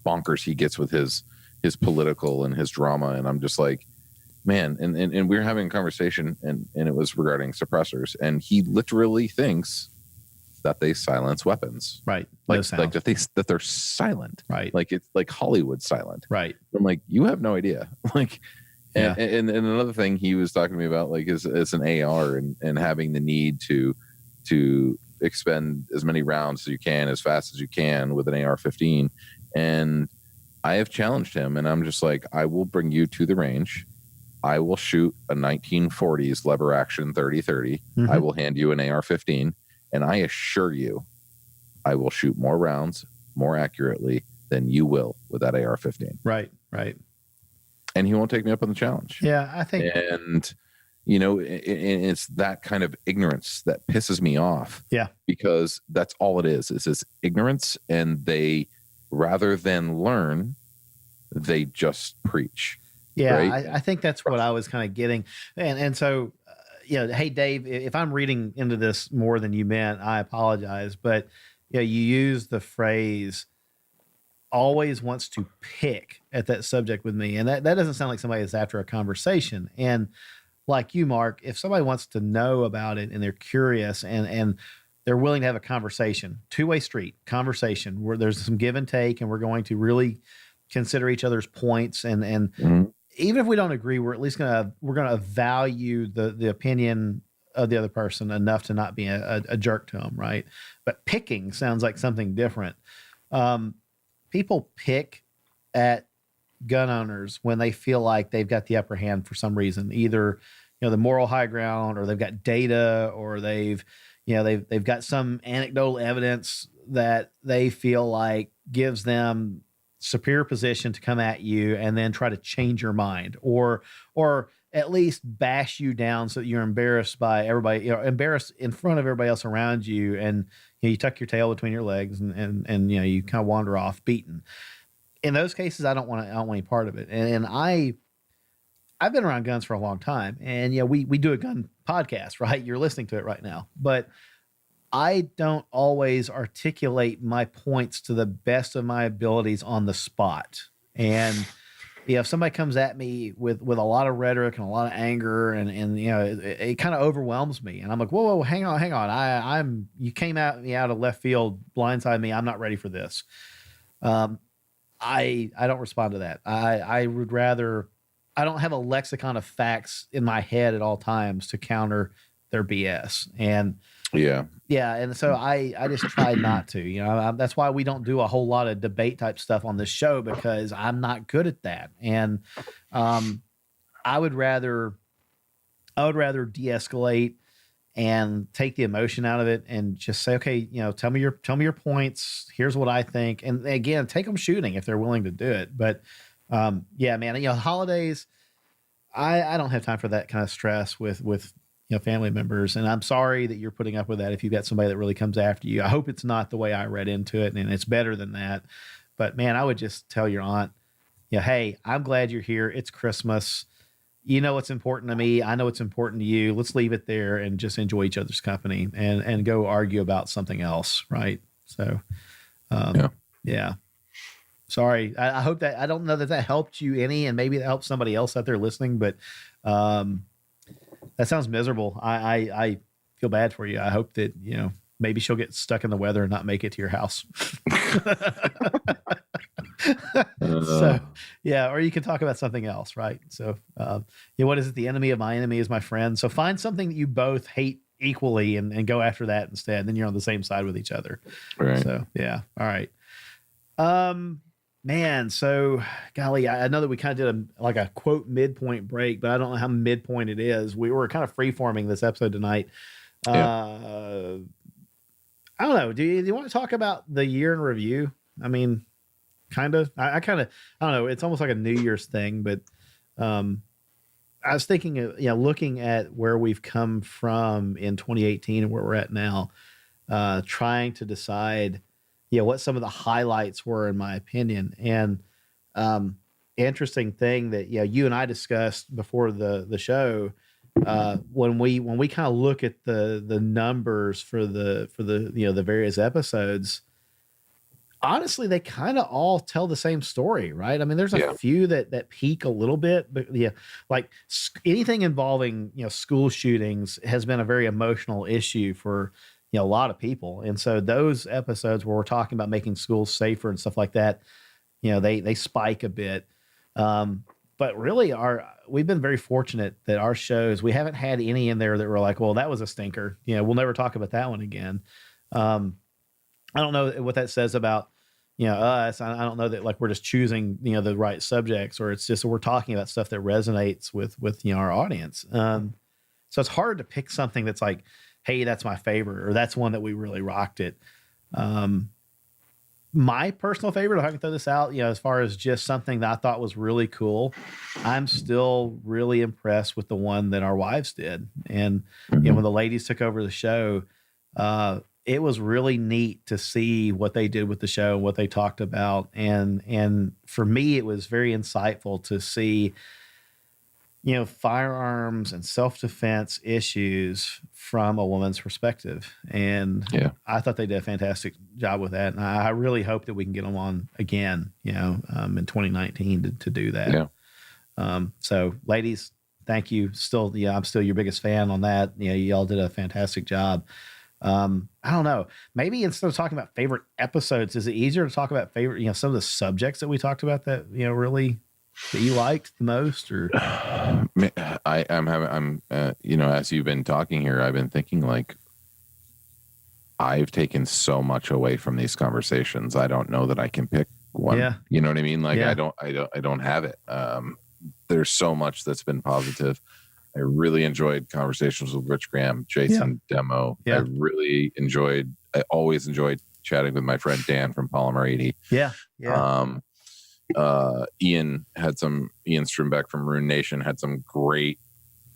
Speaker 4: bonkers he gets with his political and his drama. And I'm just like, man, and we were having a conversation and it was regarding suppressors, and he literally thinks that they silence weapons,
Speaker 3: right?
Speaker 4: Like that they're silent,
Speaker 3: right?
Speaker 4: Like it's like Hollywood silent,
Speaker 3: right?
Speaker 4: I'm like, you have no idea. Like, and another thing he was talking to me about, like, is an AR and having the need to expend as many rounds as you can as fast as you can with an AR-15. And I have challenged him, and I'm just like, I will bring you to the range. I will shoot a 1940s lever action 30-30.
Speaker 3: Mm-hmm.
Speaker 4: I will hand you an AR-15, and I assure you, I will shoot more rounds more accurately than you will with that AR-15.
Speaker 3: Right, right.
Speaker 4: And he won't take me up on the challenge.
Speaker 3: Yeah, I think.
Speaker 4: And it's that kind of ignorance that pisses me off.
Speaker 3: Yeah,
Speaker 4: because that's all it is. It's this ignorance, and they, rather than learn, they just preach.
Speaker 3: Yeah,
Speaker 4: right?
Speaker 3: I think that's what I was kind of getting. And so, hey, Dave, if I'm reading into this more than you meant, I apologize. But you use the phrase always wants to pick at that subject with me. And that doesn't sound like somebody that's after a conversation. And like you, Mark, if somebody wants to know about it and they're curious and they're willing to have a conversation, two-way street conversation where there's some give and take, and we're going to really consider each other's points, and
Speaker 4: Mm-hmm.
Speaker 3: even if we don't agree, we're at least we're gonna value the opinion of the other person enough to not be a jerk to them, right? But picking sounds like something different. People pick at gun owners when they feel like they've got the upper hand for some reason, either the moral high ground, or they've got data, or they've got some anecdotal evidence that they feel like gives them superior position to come at you and then try to change your mind, or at least bash you down so that you're embarrassed by everybody, embarrassed in front of everybody else around you, and you tuck your tail between your legs and you kind of wander off beaten. In those cases, I don't want any part of it. And I've been around guns for a long time, and we do a gun podcast, right? You're listening to it right now, but I don't always articulate my points to the best of my abilities on the spot. And if somebody comes at me with a lot of rhetoric and a lot of anger and it kind of overwhelms me, and I'm like, whoa, hang on. I'm you came at me out of left field, blindside me. I'm not ready for this. I don't respond to that. I would rather, I don't have a lexicon of facts in my head at all times to counter their BS. And
Speaker 4: Yeah.
Speaker 3: and so I just try not to, that's why we don't do a whole lot of debate type stuff on this show, because I'm not good at that. And I would rather de-escalate and take the emotion out of it and just say, okay, tell me your points. Here's what I think. And again, take them shooting if they're willing to do it. But yeah, man, holidays, I don't have time for that kind of stress with family members. And I'm sorry that you're putting up with that if you've got somebody that really comes after you. I hope it's not the way I read into it, and it's better than that. But man, I would just tell your aunt, hey, I'm glad you're here. It's Christmas. You know what's important to me. I know it's important to you. Let's leave it there and just enjoy each other's company and go argue about something else. Right. So, yeah. Sorry. I hope that, I don't know that helped you any, and maybe that helps somebody else out there listening, but that sounds miserable. I feel bad for you. I hope that, maybe she'll get stuck in the weather and not make it to your house. So, yeah. Or you can talk about something else. Right. So, what is it? The enemy of my enemy is my friend. So find something that you both hate equally and go after that instead. Then you're on the same side with each other.
Speaker 4: Right.
Speaker 3: So, yeah. All right. Man, so golly, I know that we kind of did a quote midpoint break, but I don't know how midpoint it is. We were kind of freeforming this episode tonight. I don't know. Do you want to talk about the year in review? I mean, kind of. I don't know. It's almost like a New Year's thing, but I was thinking, looking at where we've come from in 2018 and where we're at now, trying to decide what some of the highlights were, in my opinion. And interesting thing that you and I discussed before the show, when we kind of look at the numbers for the various episodes, honestly, they kind of all tell the same story, right? I mean, there's a few that peak a little bit, but like anything involving school shootings has been a very emotional issue for a lot of people. And so those episodes where we're talking about making schools safer and stuff like that, they spike a bit. But really we've been very fortunate that our shows, we haven't had any in there that were like, well, that was a stinker. We'll never talk about that one again. I don't know what that says about, us. I don't know that like we're just choosing, the right subjects, or it's just, we're talking about stuff that resonates with our audience. So it's hard to pick something that's like, hey, that's my favorite, or that's one that we really rocked it. My personal favorite, if I can throw this out, as far as just something that I thought was really cool, I'm still really impressed with the one that our wives did. And when the ladies took over the show, it was really neat to see what they did with the show and what they talked about. And for me, it was very insightful to see firearms and self-defense issues from a woman's perspective. And I thought they did a fantastic job with that. And I really hope that we can get them on again, in 2019 to do that. Yeah. So ladies, thank you. Still, I'm still your biggest fan on that. Y'all did a fantastic job. I don't know, maybe instead of talking about favorite episodes, is it easier to talk about favorite, some of the subjects that we talked about that, really that you liked the most? Or
Speaker 4: I'm as you've been talking here, I've been thinking like I've taken so much away from these conversations. I don't know that I can pick one. Yeah. You know what I mean? Like I don't have it. There's so much that's been positive. I really enjoyed conversations with Rich Graham, Jason Demo. I always enjoyed chatting with my friend Dan from Polymer 80. Ian Strumbeck from Rune Nation had some great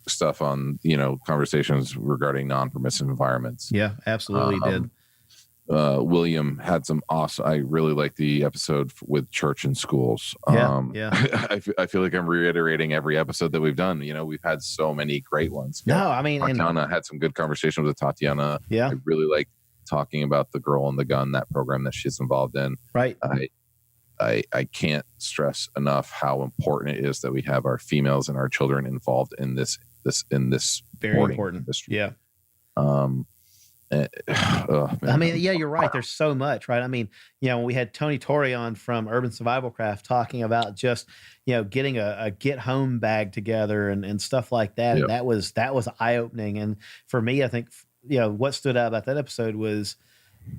Speaker 4: stuff on, conversations regarding non-permissive environments.
Speaker 3: Yeah, absolutely did.
Speaker 4: William had some awesome, I really like the episode with church and schools. I feel like I'm reiterating every episode that we've done. We've had so many great ones.
Speaker 3: No, I mean,
Speaker 4: Tatiana had some good conversations with Tatiana.
Speaker 3: Yeah.
Speaker 4: I really like talking about the Girl and the Gun, that program that she's involved in.
Speaker 3: Right.
Speaker 4: I can't stress enough how important it is that we have our females and our children involved in this
Speaker 3: Very important
Speaker 4: industry.
Speaker 3: Yeah.
Speaker 4: Oh, man.
Speaker 3: I mean, yeah, you're right. There's so much, right? I mean, we had Tony Torrey on from Urban Survival Craft talking about just, getting a get home bag together and stuff like that.
Speaker 4: Yep.
Speaker 3: And that was eye opening. And for me, I think, what stood out about that episode was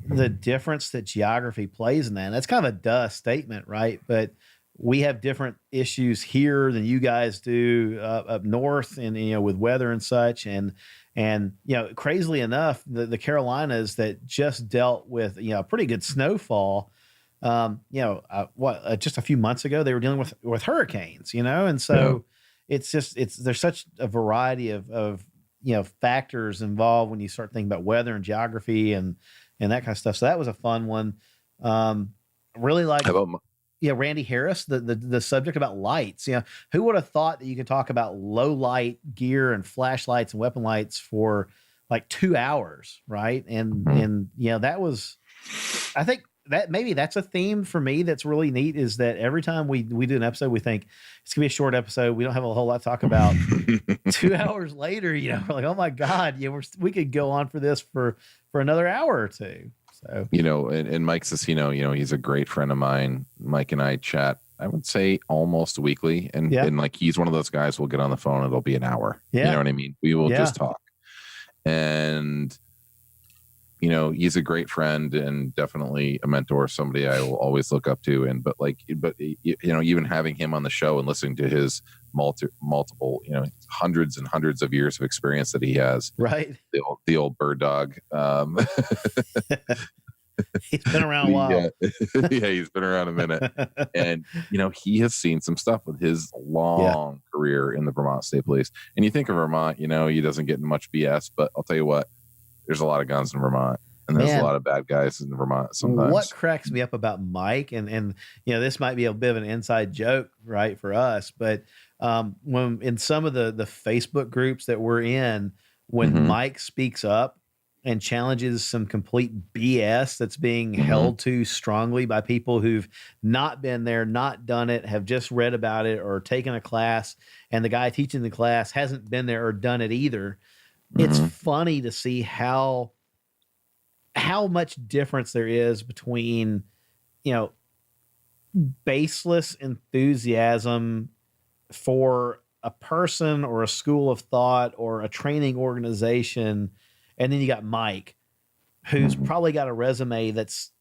Speaker 3: the difference that geography plays in that. And that's kind of a duh statement, right? But we have different issues here than you guys do up north and, with weather and such. And crazily enough, the Carolinas that just dealt with, pretty good snowfall, just a few months ago, they were dealing with hurricanes, and so there's such a variety of factors involved when you start thinking about weather and geography and that kind of stuff. So that was a fun one. Really like, Randy Harris, the subject about lights. Who would have thought that you could talk about low light gear and flashlights and weapon lights for like 2 hours, right? And that was, I think that maybe that's a theme for me that's really neat, is that every time we do an episode, we think it's gonna be a short episode. We don't have a whole lot to talk about. 2 hours later, we're like, oh my God, we could go on for this for another hour or two. So,
Speaker 4: and Mike Cicino, he's a great friend of mine. Mike and I chat, I would say almost weekly. And like, he's one of those guys, we'll get on the phone. It'll be an hour. Yeah. You know what I mean? We will just talk. And, he's a great friend and definitely a mentor, somebody I will always look up to. But even having him on the show and listening to his multiple, hundreds and hundreds of years of experience that he has,
Speaker 3: right?
Speaker 4: The old bird dog.
Speaker 3: He's been around a while.
Speaker 4: He's been around a minute. And, he has seen some stuff with his long career in the Vermont State Police. And you think of Vermont, he doesn't get much BS, but I'll tell you what, there's a lot of guns in Vermont. And there's a lot of bad guys in Vermont sometimes.
Speaker 3: What cracks me up about Mike, and this might be a bit of an inside joke, right, for us, but when in some of the Facebook groups that we're in, when Mike speaks up and challenges some complete BS that's being held to strongly by people who've not been there, not done it, have just read about it or taken a class, and the guy teaching the class hasn't been there or done it either, it's funny to see how much difference there is between, baseless enthusiasm for a person or a school of thought or a training organization. And then you got Mike, who's probably got a resume that's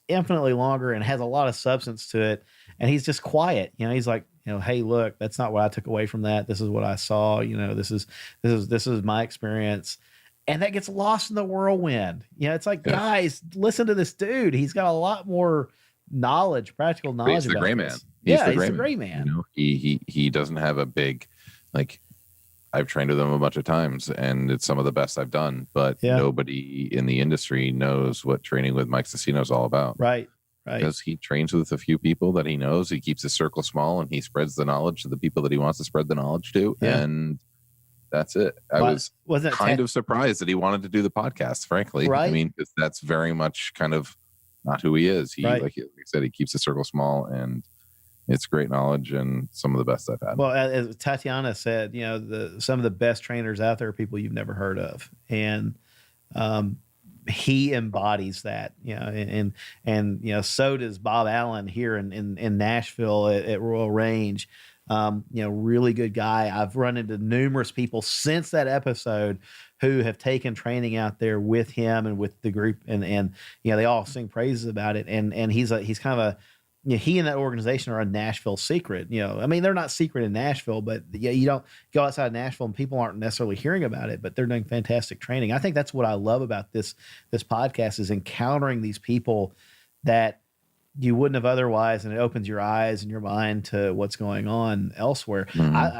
Speaker 3: infinitely longer and has a lot of substance to it. And he's just quiet. He's like, hey, look, that's not what I took away from that. This is what I saw. This is my experience. And that gets lost in the whirlwind. It's like, guys, listen to this dude. He's got a lot more knowledge, practical knowledge.
Speaker 4: He's the
Speaker 3: about
Speaker 4: gray
Speaker 3: this.
Speaker 4: man.
Speaker 3: He's the gray man.
Speaker 4: He doesn't have a big, like, I've trained with him a bunch of times and it's some of the best I've done, but nobody in the industry knows what training with Mike Cicino is all about.
Speaker 3: Right.
Speaker 4: Because he trains with a few people that he knows. He keeps his circle small and he spreads the knowledge to the people that he wants to spread the knowledge to. Yeah. And that's it. I was kind of surprised that he wanted to do the podcast, frankly.
Speaker 3: Right.
Speaker 4: I mean, because that's very much kind of not who he is. He, like I said, he keeps the circle small and it's great knowledge and some of the best I've had.
Speaker 3: Well, as Tatiana said, some of the best trainers out there are people you've never heard of. And he embodies that, and so does Bob Allen here in Nashville at Royal Range. Really good guy. I've run into numerous people since that episode who have taken training out there with him and with the group, and they all sing praises about it. And he's kind of he and that organization are a Nashville secret. I mean, they're not secret in Nashville, but you don't go outside of Nashville and people aren't necessarily hearing about it, but they're doing fantastic training. I think that's what I love about this podcast, is encountering these people that you wouldn't have otherwise, and it opens your eyes and your mind to what's going on elsewhere.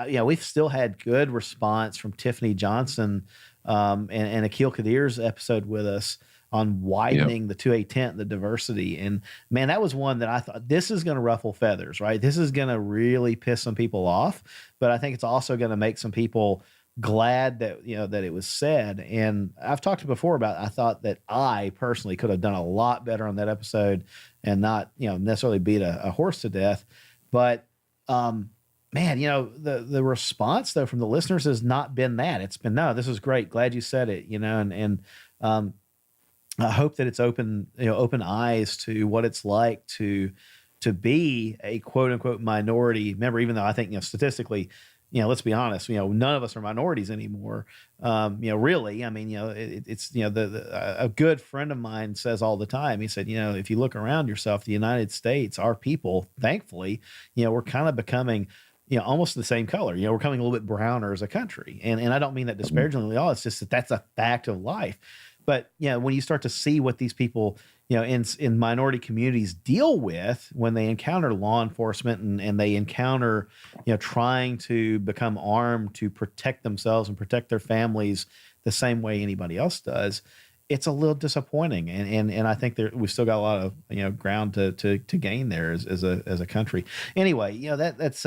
Speaker 3: We've still had good response from Tiffany Johnson and Akil Kadir's episode with us on widening the 2A tent, the diversity. And man, that was one that I thought, this is going to ruffle feathers, right? This is going to really piss some people off, but I think it's also going to make some people glad that, that it was said. And I've talked before about, I thought that I personally could have done a lot better on that episode, not, necessarily beat a horse to death. But, man, the response though from the listeners has not been that. It's been, no, this is great. Glad you said it, and I hope that it's open eyes to what it's like to be a quote unquote minority member, even though I think, statistically, let's be honest, none of us are minorities anymore. Really, I mean, it's, a good friend of mine says all the time, he said, if you look around yourself, the United States, our people, thankfully, we're kind of becoming, almost the same color, we're becoming a little bit browner as a country. And I don't mean that disparagingly at all. It's just that's a fact of life. But, when you start to see what these people, in minority communities deal with when they encounter law enforcement and they encounter, trying to become armed to protect themselves and protect their families the same way anybody else does, it's a little disappointing. And I think we've still got a lot of, ground to gain there as a country. Anyway, that's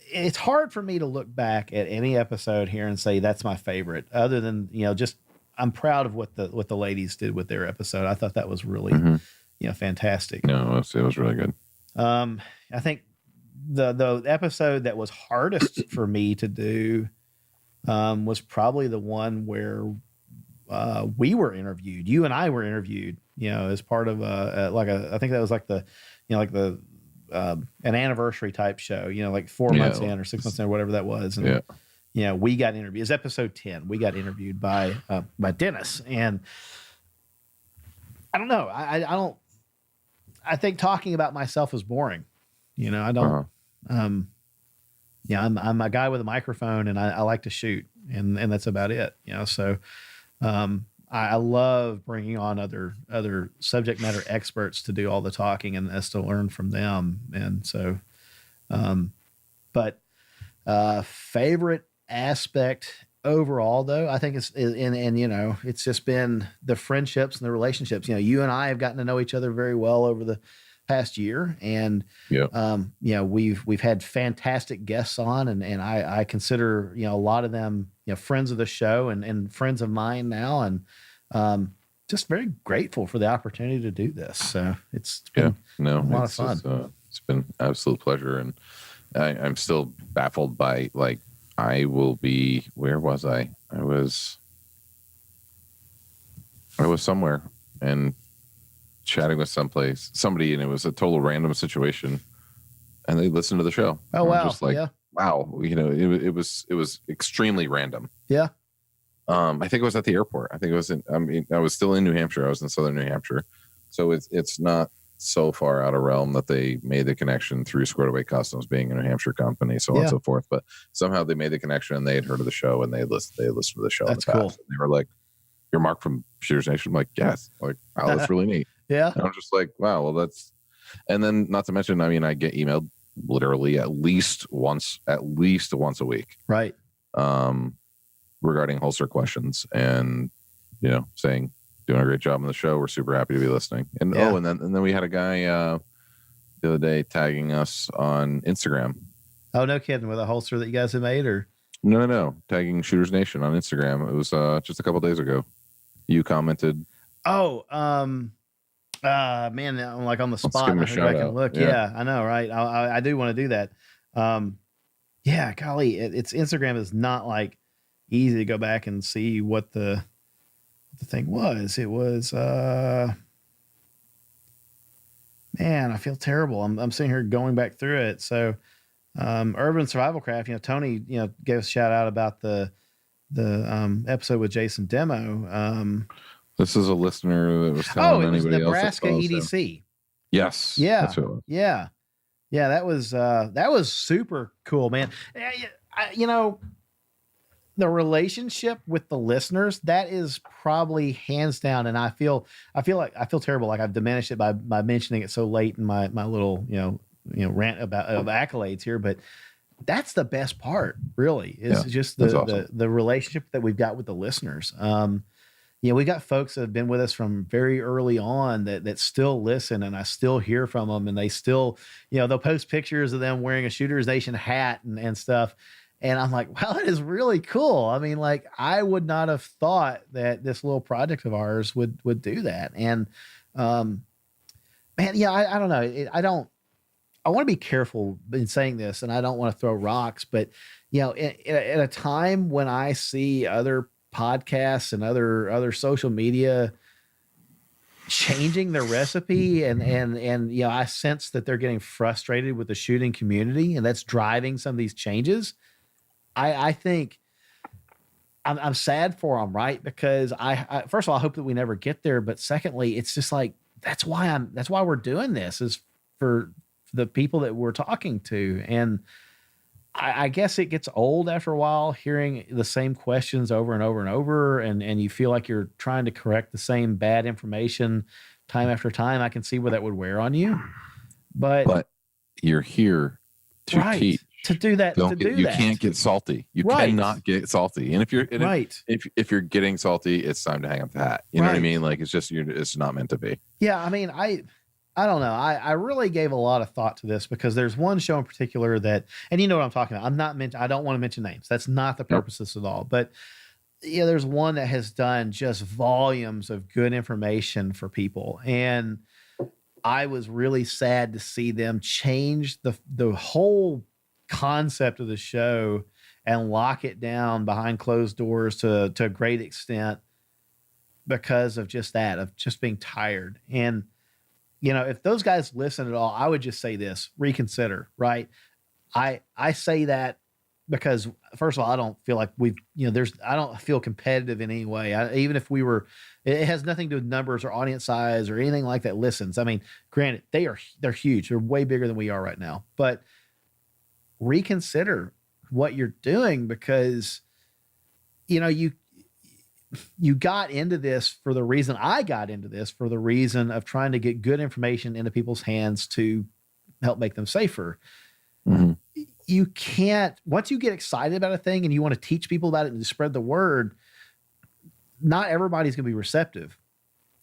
Speaker 3: it's hard for me to look back at any episode here and say that's my favorite, other than, just I'm proud of what the ladies did with their episode. I thought that was really, fantastic.
Speaker 4: No, it was really good.
Speaker 3: I think the episode that was hardest for me to do was probably the one where we were interviewed. You and I were interviewed, as part of I think that was like an anniversary type show, like 4 months in or 6 months in or whatever that was. And, we got interviewed. It's episode 10. We got interviewed by Dennis, and I don't know. I think talking about myself is boring. I don't. I'm a guy with a microphone, and I like to shoot, and that's about it. So I love bringing on other subject matter experts to do all the talking and us to learn from them. And so, but favorite aspect overall, though, I think it's just been the friendships and the relationships. You and I have gotten to know each other very well over the past year, and we've had fantastic guests on, and I consider a lot of them friends of the show and friends of mine now, and just very grateful for the opportunity to do this. So it's been a lot of fun.
Speaker 4: It's been an absolute pleasure, and I'm still baffled by I will be, where was I? I was somewhere and chatting with somebody, and it was a total random situation, and they listened to the show.
Speaker 3: Oh, wow.
Speaker 4: Just wow. It was extremely random.
Speaker 3: Yeah.
Speaker 4: I think it was at the airport. I think it was I was still in New Hampshire. I was in southern New Hampshire. So it's not so far out of realm that they made the connection through Squared Away Customs being a New Hampshire company, so on and so forth. But somehow they made the connection, and they had heard of the show, and they listened to the show.
Speaker 3: That's
Speaker 4: in the
Speaker 3: cool.
Speaker 4: past. And they were like, "You're Mark from Shooters Nation." I'm like, "Yes." Like, wow, that's really neat.
Speaker 3: Yeah.
Speaker 4: And I'm just like, wow, well, that's, and then not to mention, I get emailed literally at least once a week.
Speaker 3: Right.
Speaker 4: Regarding holster questions, and, saying, doing a great job on the show. We're super happy to be listening. And and then we had a guy the other day tagging us on Instagram.
Speaker 3: Oh, no kidding, with a holster that you guys have made, or?
Speaker 4: No. Tagging Shooters Nation on Instagram. It was just a couple days ago. You commented.
Speaker 3: Oh, man, I'm like on the spot.
Speaker 4: I can
Speaker 3: look. Yeah, I know, right? I do want to do that. Yeah, golly, it's Instagram is not like easy to go back and see what the thing was. It was, man, I feel terrible. I'm sitting here going back through it. So, Urban Survival Craft, Tony, gave us a shout out about the episode with Jason Demo.
Speaker 4: This is a listener that was telling anybody
Speaker 3: Nebraska
Speaker 4: else.
Speaker 3: EDC.
Speaker 4: Yes.
Speaker 3: Yeah.
Speaker 4: That's what it was.
Speaker 3: Yeah. Yeah. That was super cool, man. The relationship with the listeners, that is probably hands down. And I feel terrible. Like I've diminished it by mentioning it so late in my little, rant of accolades here, but that's the best part, really, is just the relationship that we've got with the listeners. We got folks that have been with us from very early on that still listen, and I still hear from them, and they still, they'll post pictures of them wearing a Shooters Nation hat and stuff. And I'm like, wow, that is really cool. I mean, like, I would not have thought that this little project of ours would do that. And, Man, yeah, I don't know. I want to be careful in saying this, and I don't want to throw rocks, but at a time when I see other podcasts and other social media changing their recipe, and I sense that they're getting frustrated with the shooting community, and that's driving some of these changes. I think I'm sad for them, right? Because I first of all, I hope that we never get there, but secondly, it's just like that's why we're doing this, is for the people that we're talking to. And I guess it gets old after a while hearing the same questions over and over and over, and you feel like you're trying to correct the same bad information time after time. I can see where that would wear on you, but
Speaker 4: you're here to teach.
Speaker 3: To do that.
Speaker 4: You can't get salty. You cannot get salty. And if you're if you're getting salty, it's time to hang up the hat. You know what I mean? Like it's not meant to be.
Speaker 3: Yeah, I mean, I don't know. I really gave a lot of thought to this because there's one show in particular that, and you know what I'm talking about. I don't want to mention names. That's not the purpose of this at all. But there's one that has done just volumes of good information for people. And I was really sad to see them change the whole concept of the show and lock it down behind closed doors to a great extent because of just that, of just being tired. And if those guys listen at all, I would just say this: reconsider, right? I say that because first of all, I don't feel like I don't feel competitive in any way. Even if we were, it has nothing to do with numbers or audience size or anything like that. Listens. I mean, granted, they're huge. They're way bigger than we are right now, but reconsider what you're doing because, you got into this for the reason I got into this, for the reason of trying to get good information into people's hands to help make them safer.
Speaker 4: Mm-hmm.
Speaker 3: You can't, once you get excited about a thing and you want to teach people about it and spread the word, not everybody's going to be receptive.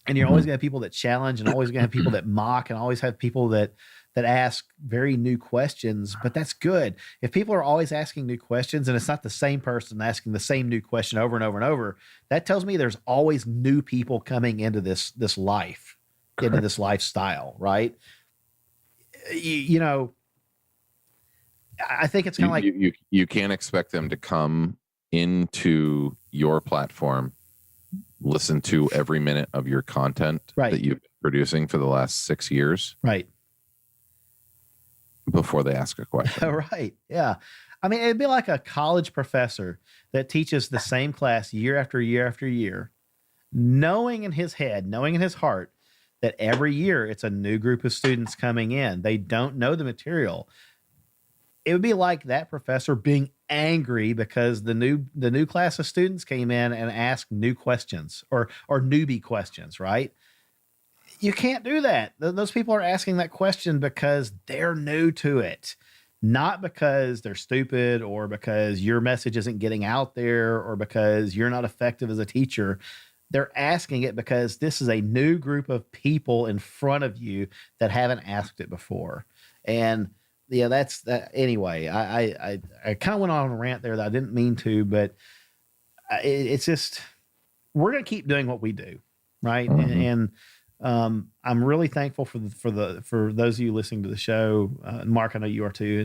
Speaker 3: And you're always going to have people that challenge, and always going to have people that mock, and always have people that ask very new questions. But that's good. If people are always asking new questions and it's not the same person asking the same new question over and over and over, that tells me there's always new people coming into this life, into this lifestyle, right? I think it's kind of like
Speaker 4: you can't expect them to come into your platform, listen to every minute of your content that you've been producing for the last 6 years,
Speaker 3: right,
Speaker 4: before they ask a question.
Speaker 3: Right. Yeah. I mean, it'd be like a college professor that teaches the same class year after year after year, knowing in his head, knowing in his heart that every year it's a new group of students coming in. They don't know the material. It would be like that professor being angry because the new class of students came in and asked new questions or newbie questions, right? You can't do that. Those people are asking that question because they're new to it, not because they're stupid or because your message isn't getting out there or because you're not effective as a teacher. They're asking it because this is a new group of people in front of you that haven't asked it before. And yeah, that's that. Anyway, I kind of went on a rant there that I didn't mean to, but it's just, we're going to keep doing what we do. Right. Mm-hmm. And I'm really thankful for those of you listening to the show. Mark, I know you are too.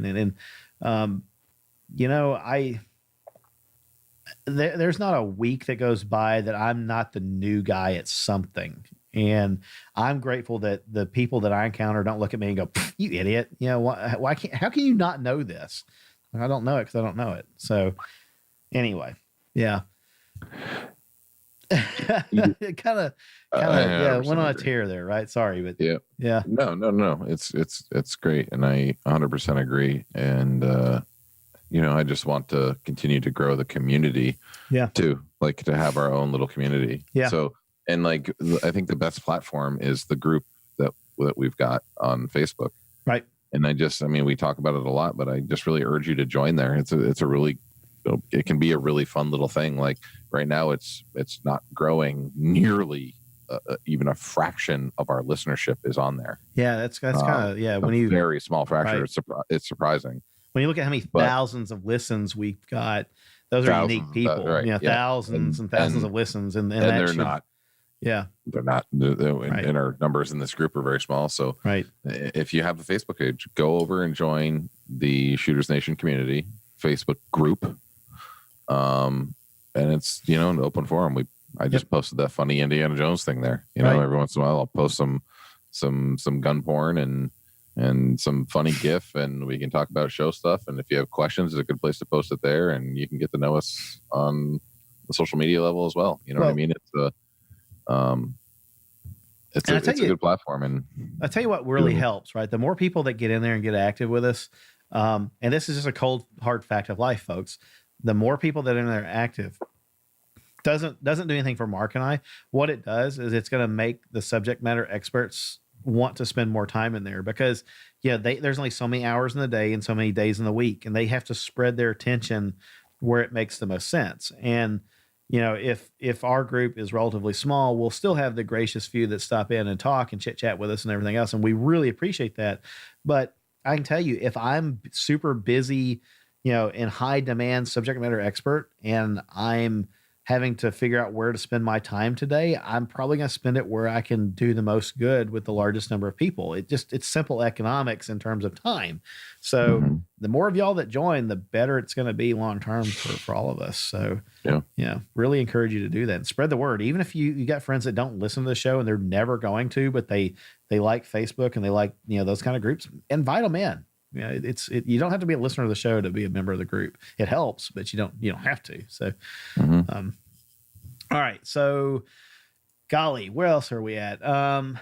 Speaker 3: There's not a week that goes by that I'm not the new guy at something. And I'm grateful that the people that I encounter don't look at me and go, "You idiot." Why can't, how can you not know this? I don't know it because I don't know it. So anyway, yeah. It kind of went on a tear there, right? Sorry, but yeah.
Speaker 4: No. It's great. And I 100% agree. And, I just want to continue to grow the community too, like to have our own little community.
Speaker 3: Yeah.
Speaker 4: So, and like, I think the best platform is the group that we've got on Facebook.
Speaker 3: Right.
Speaker 4: And we talk about it a lot, but I just really urge you to join there. It's a really, it can be a really fun little thing. Like right now it's not growing nearly even a fraction of our listenership is on there.
Speaker 3: Yeah. That's kind of, when you
Speaker 4: very small fraction, right. It's surprising.
Speaker 3: When you look at how many thousands of listens we've got, those are unique people.
Speaker 4: Right.
Speaker 3: Thousands and thousands of listens, and
Speaker 4: they're not
Speaker 3: Yeah.
Speaker 4: They're not,
Speaker 3: Right.
Speaker 4: and our numbers in this group are very small. So
Speaker 3: Right.
Speaker 4: if you have the Facebook page, go over and join the Shooters Nation community Facebook group. And it's, an open forum. I just posted that funny Indiana Jones thing there. Every once in a while I'll post some gun porn and some funny GIF, and we can talk about show stuff. And if you have questions, it's a good place to post it there, and you can get to know us on the social media level as well. You know what I mean? It's a good platform. And
Speaker 3: I'll tell you what really helps, right? The more people that get in there and get active with us, and this is just a cold, hard fact of life, folks. The more people that are in there active doesn't do anything for Mark and I. What it does is it's going to make the subject matter experts want to spend more time in there, because there's only so many hours in the day and so many days in the week, and they have to spread their attention where it makes the most sense. And if our group is relatively small, we'll still have the gracious few that stop in and talk and chit chat with us and everything else, and we really appreciate that. But I can tell you, if I'm super busy, in high demand subject matter expert, and I'm having to figure out where to spend my time today, I'm probably going to spend it where I can do the most good with the largest number of people. It's simple economics in terms of time. So the more of y'all that join, the better it's going to be long-term for all of us. So really encourage you to do that and spread the word. Even if you got friends that don't listen to the show and they're never going to, but they like Facebook and they like, those kind of groups, invite them in. You don't have to be a listener of the show to be a member of the group. It helps, but you don't have to. So, all right. So, golly, where else are we at? I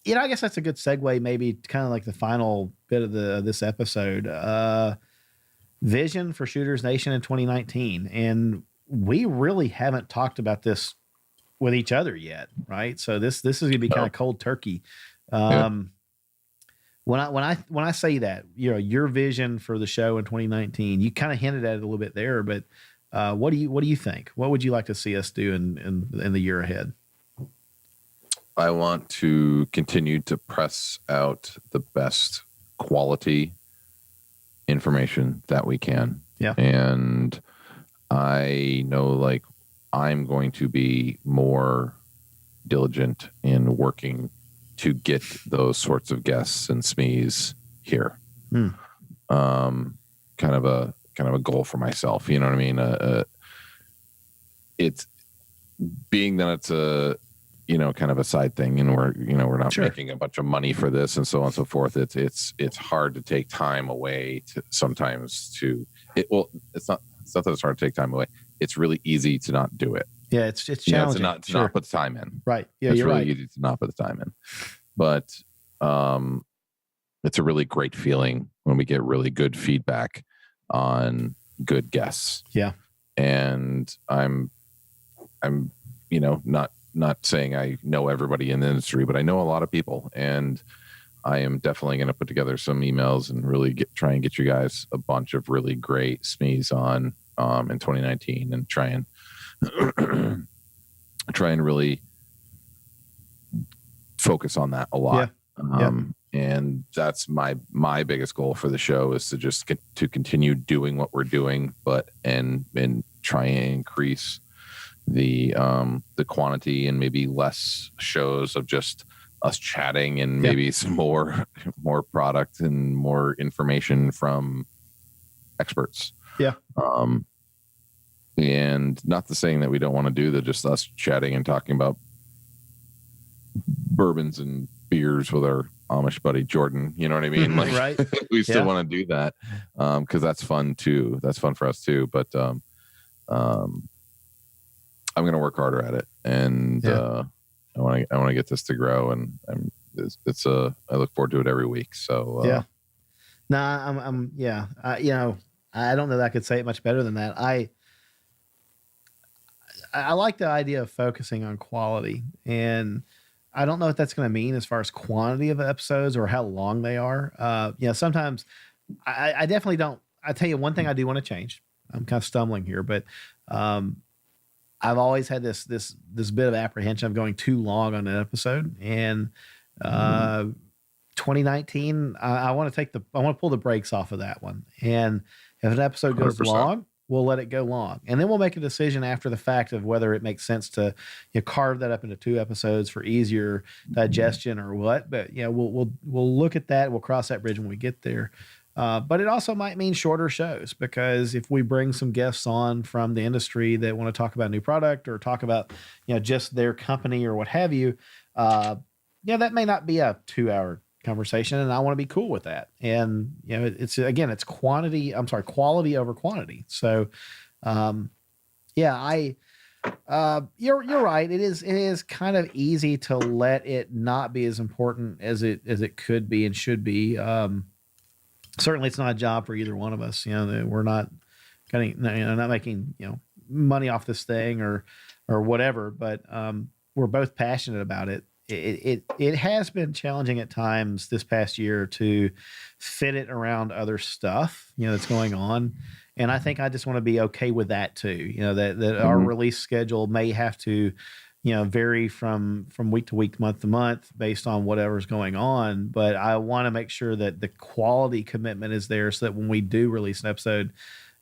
Speaker 3: guess that's a good segue, maybe kind of like the final bit of this episode. Vision for Shooters Nation in 2019, and we really haven't talked about this with each other yet, right? So this is going to be kind of cold turkey. When I say that, your vision for the show in 2019, you kind of hinted at it a little bit there, but what do you think? What would you like to see us do in the year ahead?
Speaker 4: I want to continue to press out the best quality information that we can.
Speaker 3: Yeah.
Speaker 4: And I know, I'm going to be more diligent in working to get those sorts of guests and SMEs here. Kind of a goal for myself. You know what I mean? It's being that it's a, kind of a side thing, and we're not making a bunch of money for this and so on and so forth. It's hard to take time away it's not that it's hard to take time away. It's really easy to not do it.
Speaker 3: Yeah, it's challenging
Speaker 4: to not put the time in.
Speaker 3: Right. Yeah,
Speaker 4: it's
Speaker 3: you're
Speaker 4: really
Speaker 3: right.
Speaker 4: easy to not put the time in. But it's a really great feeling when we get really good feedback on good guests.
Speaker 3: Yeah.
Speaker 4: And I'm not saying I know everybody in the industry, but I know a lot of people, and I am definitely going to put together some emails and really try and get you guys a bunch of really great SMEs on in 2019, and try and really focus on that a lot. And that's my biggest goal for the show, is to just to continue doing what we're doing, and try and increase the quantity, and maybe less shows of just us chatting, and maybe some more product and more information from experts.
Speaker 3: Yeah.
Speaker 4: And not the saying that we don't want to do just us chatting and talking about bourbons and beers with our Amish buddy Jordan. You know what I mean?
Speaker 3: Right.
Speaker 4: We still want to do that, because that's fun too. That's fun for us too. But I'm going to work harder at it, and I want to get this to grow, and I look forward to it every week. So I don't know that I could say it much better than that. I like the idea of focusing on quality, and I don't know what that's going to mean as far as quantity of episodes or how long they are. Sometimes I definitely don't. I tell you one thing I do want to change. I'm kind of stumbling here, but I've always had this bit of apprehension of going too long on an episode, and 2019, I want to pull the brakes off of that one. And if an episode goes 100%. long,
Speaker 3: we'll let it go long, and then we'll make a decision after the fact of whether it makes sense to carve that up into 2 episodes for easier digestion or what. But we'll look at that. We'll cross that bridge when we get there. But it also might mean shorter shows, because if we bring some guests on from the industry that want to talk about a new product or talk about, just their company or what have you, that may not be a 2-hour conversation, and I want to be cool with that. And, it's quality over quantity. So, you're right. It is kind of easy to let it not be as important as it could be and should be. Certainly it's not a job for either one of us. We're not not making, money off this thing or whatever, but, we're both passionate about it. It has been challenging at times this past year to fit it around other stuff, that's going on. And I think I just want to be okay with that too. That our release schedule may have to, vary from week to week, month to month, based on whatever's going on. But I want to make sure that the quality commitment is there, so that when we do release an episode,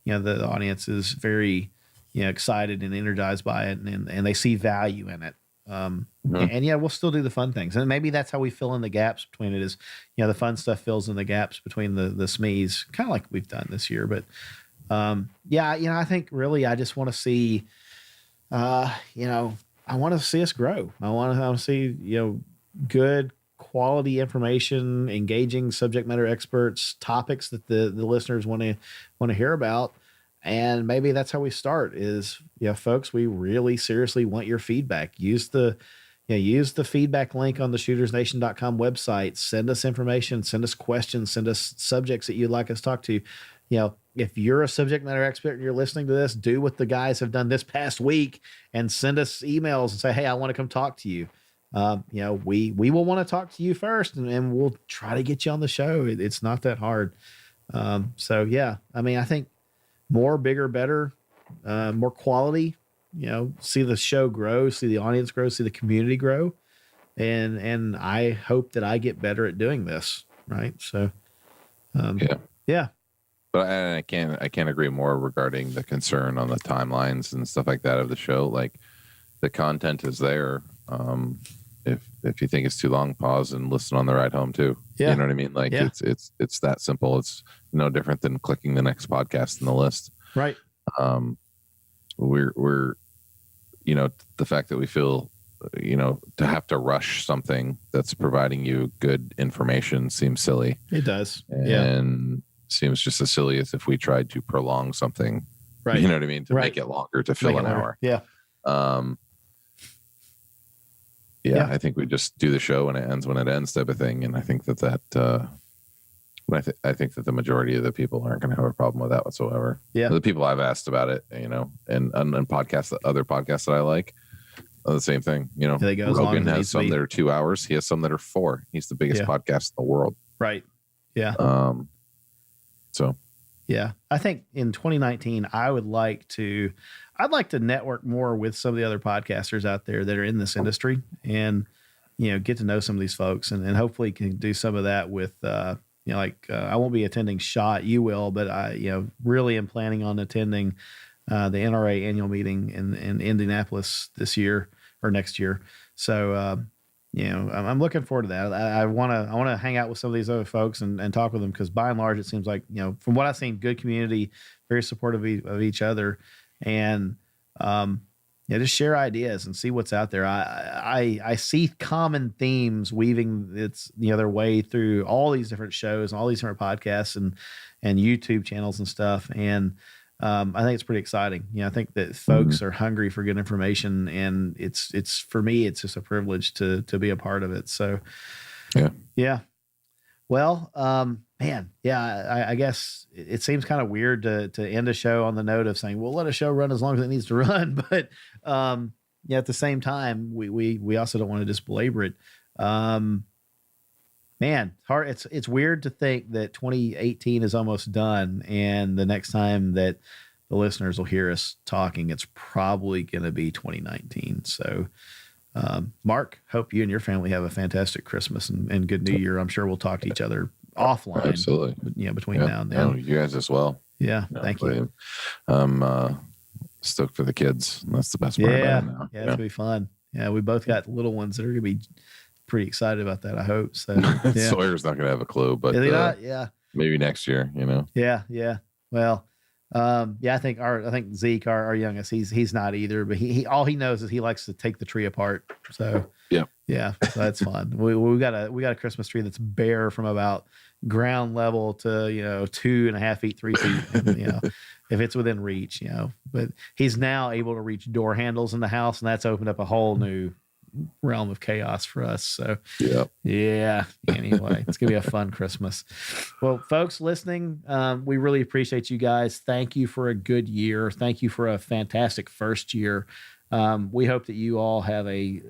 Speaker 3: the audience is very, excited and energized by it, and they see value in it. And we'll still do the fun things, and maybe that's how we fill in the gaps between it. Is the fun stuff fills in the gaps between the SMEs, kind of like we've done this year. But I think really I just want to see, I want to see us grow. I want to see, good quality information, engaging subject matter experts, topics that the listeners want to hear about. And maybe that's how we start is, folks, we really seriously want your feedback. Use the feedback link on the shootersnation.com website. Send us information, send us questions, send us subjects that you'd like us to talk to. If you're a subject matter expert and you're listening to this, do what the guys have done this past week and send us emails and say, hey, I want to come talk to you. We will want to talk to you first, and we'll try to get you on the show. It's not that hard. I think more, bigger, better, more quality, see the show grow, see the audience grow, see the community grow. And I hope that I get better at doing this. Right. So, yeah.
Speaker 4: But I can't agree more regarding the concern on the timelines and stuff like that of the show. Like, the content is there. If you think it's too long, pause and listen on the ride home too.
Speaker 3: Yeah.
Speaker 4: You know what I mean? Like, it's that simple. It's no different than clicking the next podcast in the list.
Speaker 3: Right.
Speaker 4: We're the fact that we feel, to have to rush something that's providing you good information seems silly.
Speaker 3: It does.
Speaker 4: And seems just as silly as if we tried to prolong something.
Speaker 3: Right.
Speaker 4: You know what I mean? To make it longer, to fill an hour.
Speaker 3: Yeah.
Speaker 4: I think we just do the show and it ends when it ends, type of thing. And I think that I think that the majority of the people aren't going to have a problem with that whatsoever.
Speaker 3: Yeah.
Speaker 4: The people I've asked about it, and podcasts, other podcasts that I like, are the same thing.
Speaker 3: They go
Speaker 4: Rogan has some that are 2 hours. He has some that are 4. He's the biggest podcast in the world.
Speaker 3: Right. Yeah.
Speaker 4: So.
Speaker 3: Yeah. I think in 2019, I'd like to network more with some of the other podcasters out there that are in this industry, and, get to know some of these folks, and hopefully can do some of that with, I won't be attending SHOT, you will, but I, really am planning on attending the NRA annual meeting in Indianapolis this year or next year. So, I'm looking forward to that. I want to hang out with some of these other folks and talk with them, because by and large, it seems like, from what I've seen, good community, very supportive of each other, and, just share ideas and see what's out there. I see common themes weaving their way through all these different shows and all these different podcasts and YouTube channels and stuff. And, I think it's pretty exciting. I think that folks are hungry for good information, and it's for me, it's just a privilege to be a part of it. So, yeah. Well, man, I guess it seems kind of weird to end a show on the note of saying, we'll let a show run as long as it needs to run. But, at the same time, we also don't want to just belabor it. Man, hard. It's weird to think that 2018 is almost done, and the next time that the listeners will hear us talking, it's probably going to be 2019. So, Mark, hope you and your family have a fantastic Christmas and good New Year. I'm sure we'll talk to each other offline.
Speaker 4: Absolutely.
Speaker 3: Between now and then.
Speaker 4: You guys as well.
Speaker 3: Yeah.
Speaker 4: You know,
Speaker 3: Thank you.
Speaker 4: I'm stoked for the kids. That's the best part about it now.
Speaker 3: Yeah. It's going to be fun. Yeah. We both got little ones that are going to be pretty excited about that, I hope. So yeah.
Speaker 4: Sawyer's not going to have a clue, but
Speaker 3: yeah.
Speaker 4: maybe next year, you know?
Speaker 3: Yeah. Yeah. Well, I think Zeke, our youngest, he's not either, but he all he knows is he likes to take the tree apart. So yeah, so that's fun. We got a Christmas tree that's bare from about ground level to 2.5 feet, 3 feet, if it's within reach, But he's now able to reach door handles in the house, and that's opened up a whole new realm of chaos for us. So yeah. Anyway, it's gonna be a fun Christmas. Well, folks listening, we really appreciate you guys. Thank you for a good year. Thank you for a fantastic first year. We hope that you all have a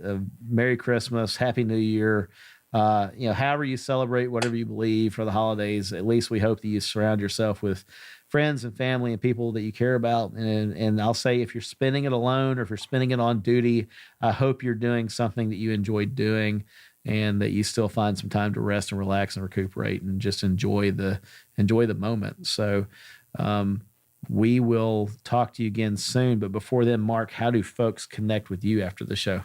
Speaker 3: Merry Christmas, Happy New Year. However you celebrate, whatever you believe for the holidays, at least we hope that you surround yourself with friends and family and people that you care about. And I'll say, if you're spending it alone or if you're spending it on duty, I hope you're doing something that you enjoy doing and that you still find some time to rest and relax and recuperate and just enjoy the moment. So, we will talk to you again soon. But before then, Mark, how do folks connect with you after the show?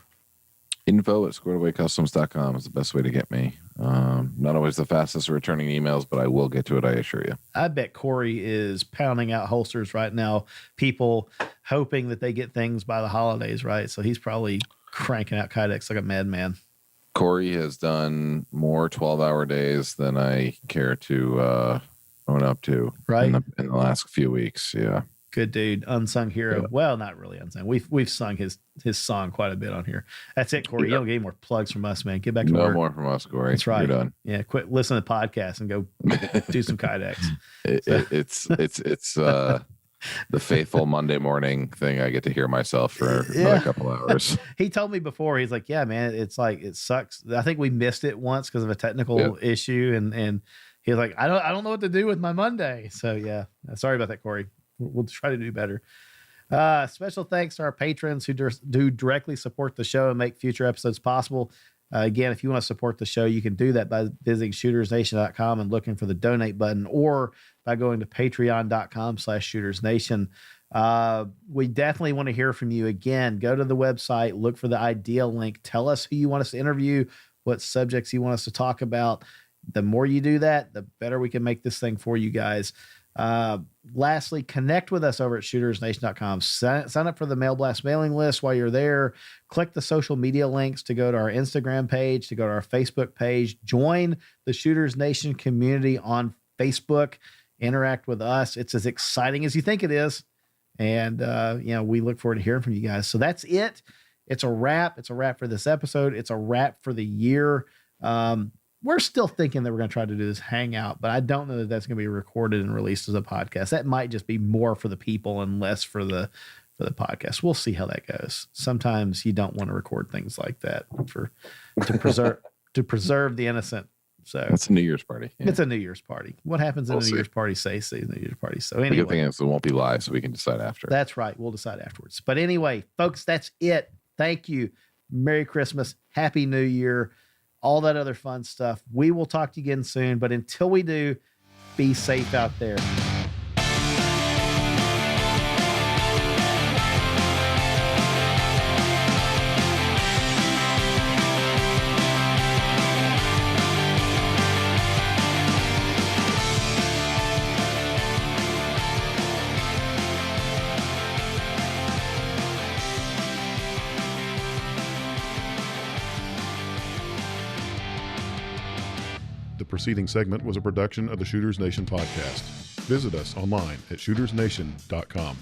Speaker 4: info@squaredawaycustoms.com is the best way to get me. Not always the fastest at returning emails, but I will get to it, I assure you.
Speaker 3: I bet Corey is pounding out holsters right now, people hoping that they get things by the holidays, right? So he's probably cranking out kydex like a madman.
Speaker 4: Corey has done more 12-hour days than I care to own up to
Speaker 3: right
Speaker 4: in the last few weeks. Yeah.
Speaker 3: Good dude, unsung hero. Yeah. Well, not really unsung. We've sung his song quite a bit on here. That's it, Corey. You don't get any more plugs from us, man. Get back to work.
Speaker 4: No more from us, Corey.
Speaker 3: That's right.
Speaker 4: You're done.
Speaker 3: Yeah, quit listening to podcasts and go do some kydex.
Speaker 4: It's the faithful Monday morning thing. I get to hear myself for another couple hours.
Speaker 3: He told me before. He's like, "Yeah, man, it's like it sucks." I think we missed it once because of a technical issue, and he was like, "I don't know what to do with my Monday." So yeah, sorry about that, Corey. We'll try to do better. Special thanks to our patrons who do directly support the show and make future episodes possible. Again, if you want to support the show, you can do that by visiting shootersnation.com and looking for the donate button, or by going to patreon.com/shootersnation. We definitely want to hear from you. Again, go to the website, look for the idea link, tell us who you want us to interview, what subjects you want us to talk about. The more you do that, the better we can make this thing for you guys. Lastly, connect with us over at shootersnation.com. Sign up for the Mail Blast mailing list while you're there. Click the social media links to go to our Instagram page, to go to our Facebook page. Join the Shooters Nation community on Facebook. Interact with us. It's as exciting as you think it is. And, we look forward to hearing from you guys. So that's it. It's a wrap. It's a wrap for this episode. It's a wrap for the year. We're still thinking that we're going to try to do this hangout, but I don't know that that's going to be recorded and released as a podcast. That might just be more for the people and less for the podcast. We'll see how that goes. Sometimes you don't want to record things like that to preserve the innocent. So
Speaker 4: it's a New Year's party. Yeah.
Speaker 3: It's a New Year's party. What happens in a New Year's party stays a New Year's party. So anyway,
Speaker 4: the good thing is it won't be live, so we can decide after.
Speaker 3: That's right. We'll decide afterwards. But anyway, folks, that's it. Thank you. Merry Christmas. Happy New Year. All that other fun stuff. We will talk to you again soon. But until we do, be safe out there.
Speaker 2: The preceding segment was a production of the Shooters Nation podcast. Visit us online at shootersnation.com.